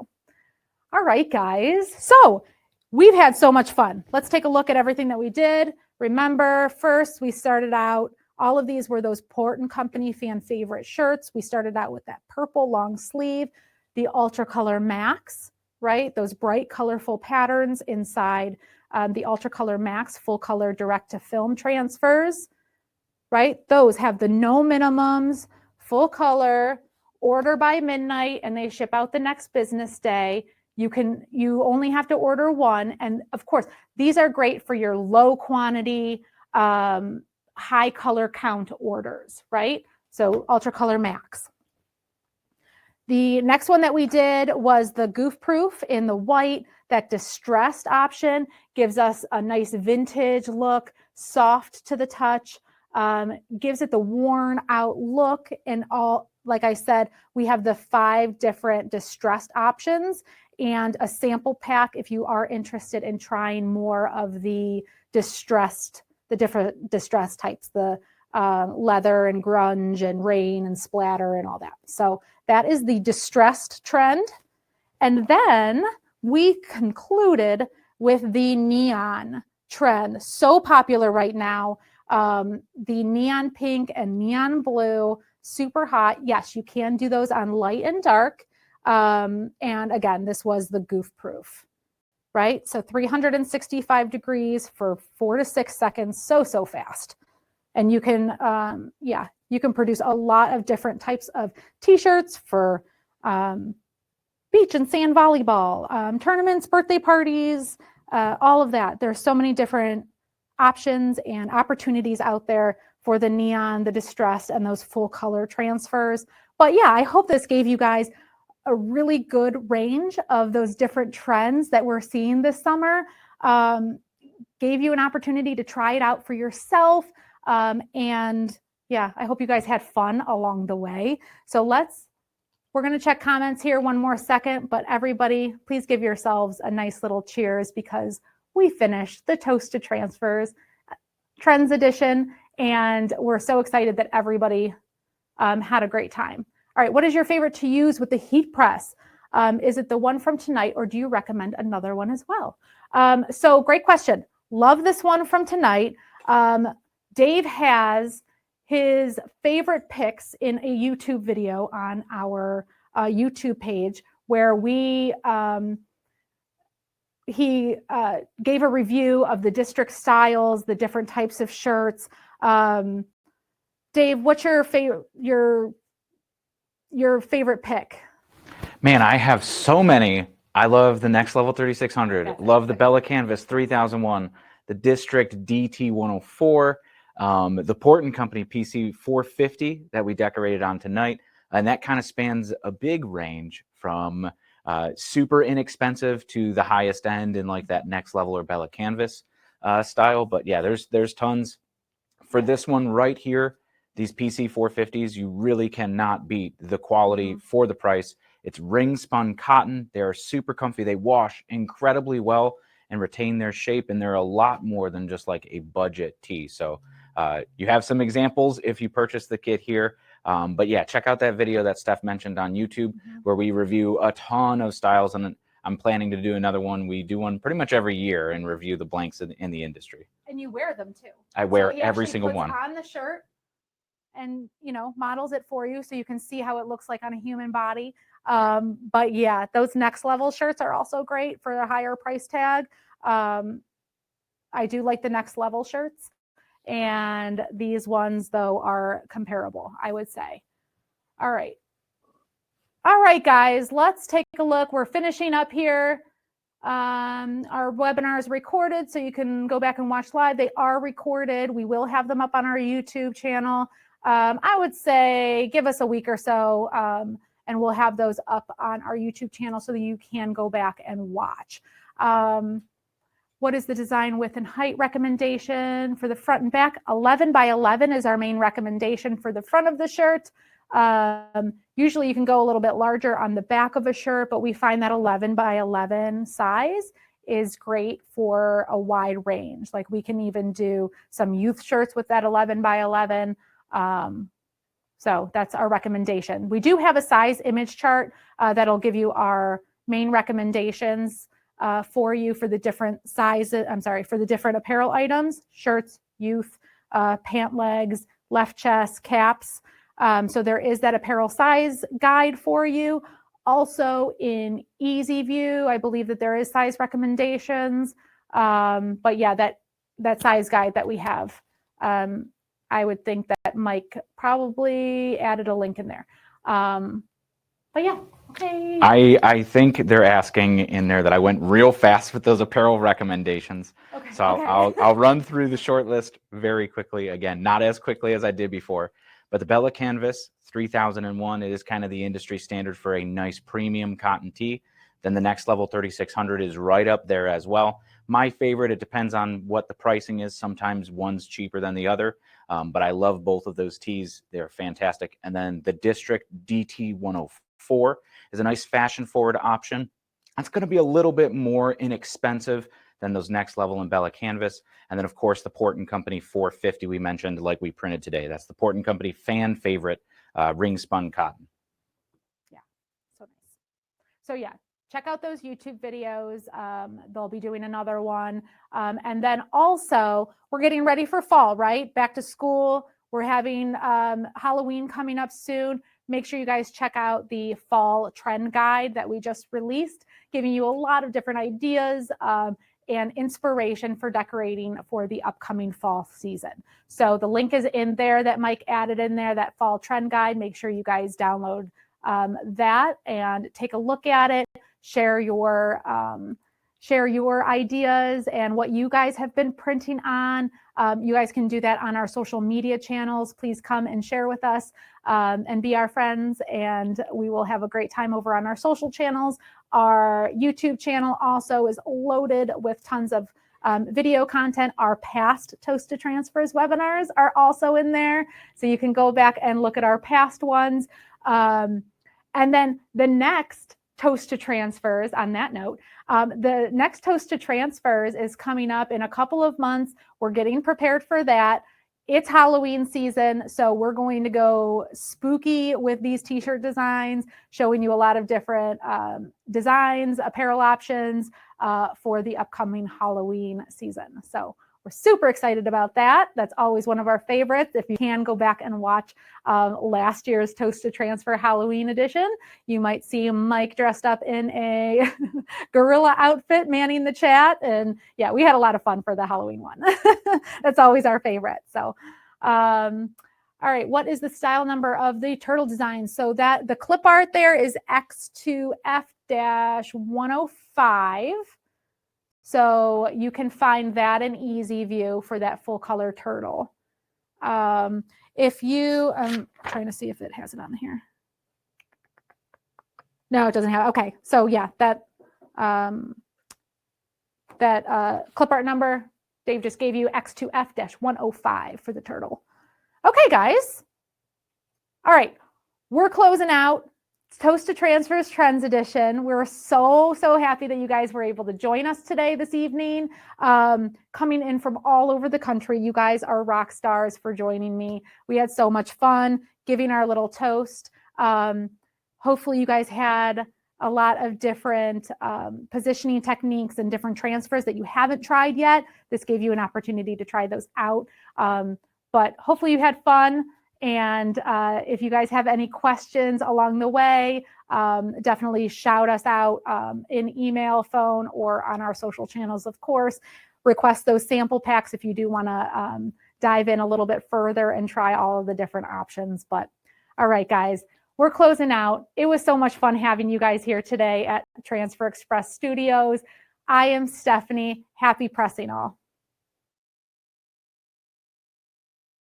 All right, guys. So we've had so much fun. Let's take a look at everything that we did. Remember, first we started out, all of these were those Port & Company fan favorite shirts. We started out with that purple long sleeve, the UltraColor Max, right? Those bright, colorful patterns inside the UltraColor Max full color direct to film transfers, right? Those have the no minimums, full color, order by midnight, and they ship out the next business day. You only have to order one. And of course, these are great for your low quantity, high color count orders, right? So UltraColor Max. The next one that we did was the Goof Proof in the white. That distressed option gives us a nice vintage look, soft to the touch, gives it the worn out look. And all, like I said, we have the 5 different distressed options and a sample pack if you are interested in trying more of the different distress types, the leather and grunge and rain and splatter and all that. So that is the distressed trend. And then we concluded with the neon trend. So popular right now. The neon pink and neon blue, super hot. Yes, you can do those on light and dark. And again, this was the Goof Proof. Right? So 365 degrees for 4 to 6 seconds, so fast. And you can, you can produce a lot of different types of t-shirts for beach and sand volleyball, tournaments, birthday parties, all of that. There's so many different options and opportunities out there for the neon, the distressed, and those full color transfers. But yeah, I hope this gave you guys a really good range of those different trends that we're seeing this summer, gave you an opportunity to try it out for yourself. And yeah, I hope you guys had fun along the way. So we're going to check comments here one more second, but everybody, please give yourselves a nice little cheers because we finished the Toast to Transfers Trends Edition. And we're so excited that everybody had a great time. All right, what is your favorite to use with the heat press? Is it the one from tonight, or do you recommend another one as well? So great question. Love this one from tonight. Dave has his favorite picks in a YouTube video on our YouTube page where he gave a review of the district styles, the different types of shirts. Dave, what's your favorite pick? Man, I have so many. I love the Next Level 3600. Love the Bella Canvas 3001, the District DT 104, the Port & Company PC 450 that we decorated on tonight. And that kind of spans a big range from super inexpensive to the highest end in like that Next Level or Bella Canvas style. But yeah, there's tons. For this one right here, these PC 450s, you really cannot beat the quality for the price. It's ring spun cotton. They are super comfy. They wash incredibly well and retain their shape. And they're a lot more than just like a budget tee. So you have some examples if you purchase the kit here. But yeah, check out that video that Steph mentioned on YouTube where we review a ton of styles. And I'm planning to do another one. We do one pretty much every year and review the blanks in the industry. And you wear them too. I wear every single one. On the shirt and, models it for you so you can see how it looks like on a human body. But yeah, those Next Level shirts are also great for a higher price tag. I do like the Next Level shirts. And these ones, though, are comparable, I would say. All right. All right, guys, let's take a look. We're finishing up here. Our webinar is recorded, so you can go back and watch live. They are recorded. We will have them up on our YouTube channel. I would say give us a week or so, and we'll have those up on our YouTube channel so that you can go back and watch. What is the design width and height recommendation for the front and back? 11 by 11 is our main recommendation for the front of the shirt. Usually you can go a little bit larger on the back of a shirt, but we find that 11 by 11 size is great for a wide range. Like we can even do some youth shirts with that 11 by 11. So that's our recommendation. We do have a size image chart that'll give you our main recommendations for you for the different sizes, for the different apparel items, shirts, youth, pant legs, left chest, caps. So there is that apparel size guide for you. Also in Easy View, I believe that there is size recommendations. But yeah, that size guide that we have, I would think that Mike probably added a link in there. But yeah, okay. I think they're asking in there that I went real fast with those apparel recommendations. Okay. So I'll run through the short list very quickly. Again, not as quickly as I did before. But the Bella Canvas 3001, it is kind of the industry standard for a nice premium cotton tee. Then the Next Level 3600 is right up there as well. My favorite, it depends on what the pricing is. Sometimes one's cheaper than the other, but I love both of those tees. They're fantastic. And then the District DT 104 is a nice fashion-forward option. That's going to be a little bit more inexpensive than those Next Level and Bella Canvas. And then, of course, the Port & Company 450 we mentioned, like we printed today. That's the Port & Company fan favorite ring spun cotton. Yeah, so nice. So yeah, check out those YouTube videos. They'll be doing another one. And then also, we're getting ready for fall, right? Back to school. We're having Halloween coming up soon. Make sure you guys check out the fall trend guide that we just released, giving you a lot of different ideas and inspiration for decorating for the upcoming fall season. So the link is in there that Mike added in there, that fall trend guide. Make sure you guys download that and take a look at it. Share your ideas and what you guys have been printing on. You guys can do that on our social media channels. Please come and share with us and be our friends, and we will have a great time over on our social channels. Our YouTube channel also is loaded with tons of video content. Our past Toast to Transfers webinars are also in there, so you can go back and look at our past ones. And then the next Toast to Transfers, on that note, the next Toast to Transfers is coming up in a couple of months. We're getting prepared for that. It's Halloween season, so we're going to go spooky with these t-shirt designs, showing you a lot of different designs, apparel options for the upcoming Halloween season. So we're super excited about that. That's always one of our favorites. If you can go back and watch last year's Toast to Transfer Halloween edition, you might see Mike dressed up in a gorilla outfit manning the chat. And yeah, we had a lot of fun for the Halloween one. That's always our favorite. So, all right, what is the style number of the turtle design? So that the clip art there is X2F-105. So you can find that in Easy View for that full color turtle. If you, I'm trying to see if it has it on here. No, it doesn't have, okay. So yeah, that clip art number Dave just gave you, X2F-105 for the turtle. Okay, guys. All right, we're closing out Toast to Transfers Trends Edition. We're so happy that you guys were able to join us today, this evening, coming in from all over the country. You guys are rock stars for joining me. We had so much fun giving our little toast. Hopefully you guys had a lot of different positioning techniques and different transfers that you haven't tried yet. This gave you an opportunity to try those out. But hopefully you had fun. And if you guys have any questions along the way, definitely shout us out in email, phone, or on our social channels, of course. Request those sample packs if you do want to dive in a little bit further and try all of the different options. But all right, guys, we're closing out. It was so much fun having you guys here today at Transfer Express Studios. I am Stephanie. Happy pressing all.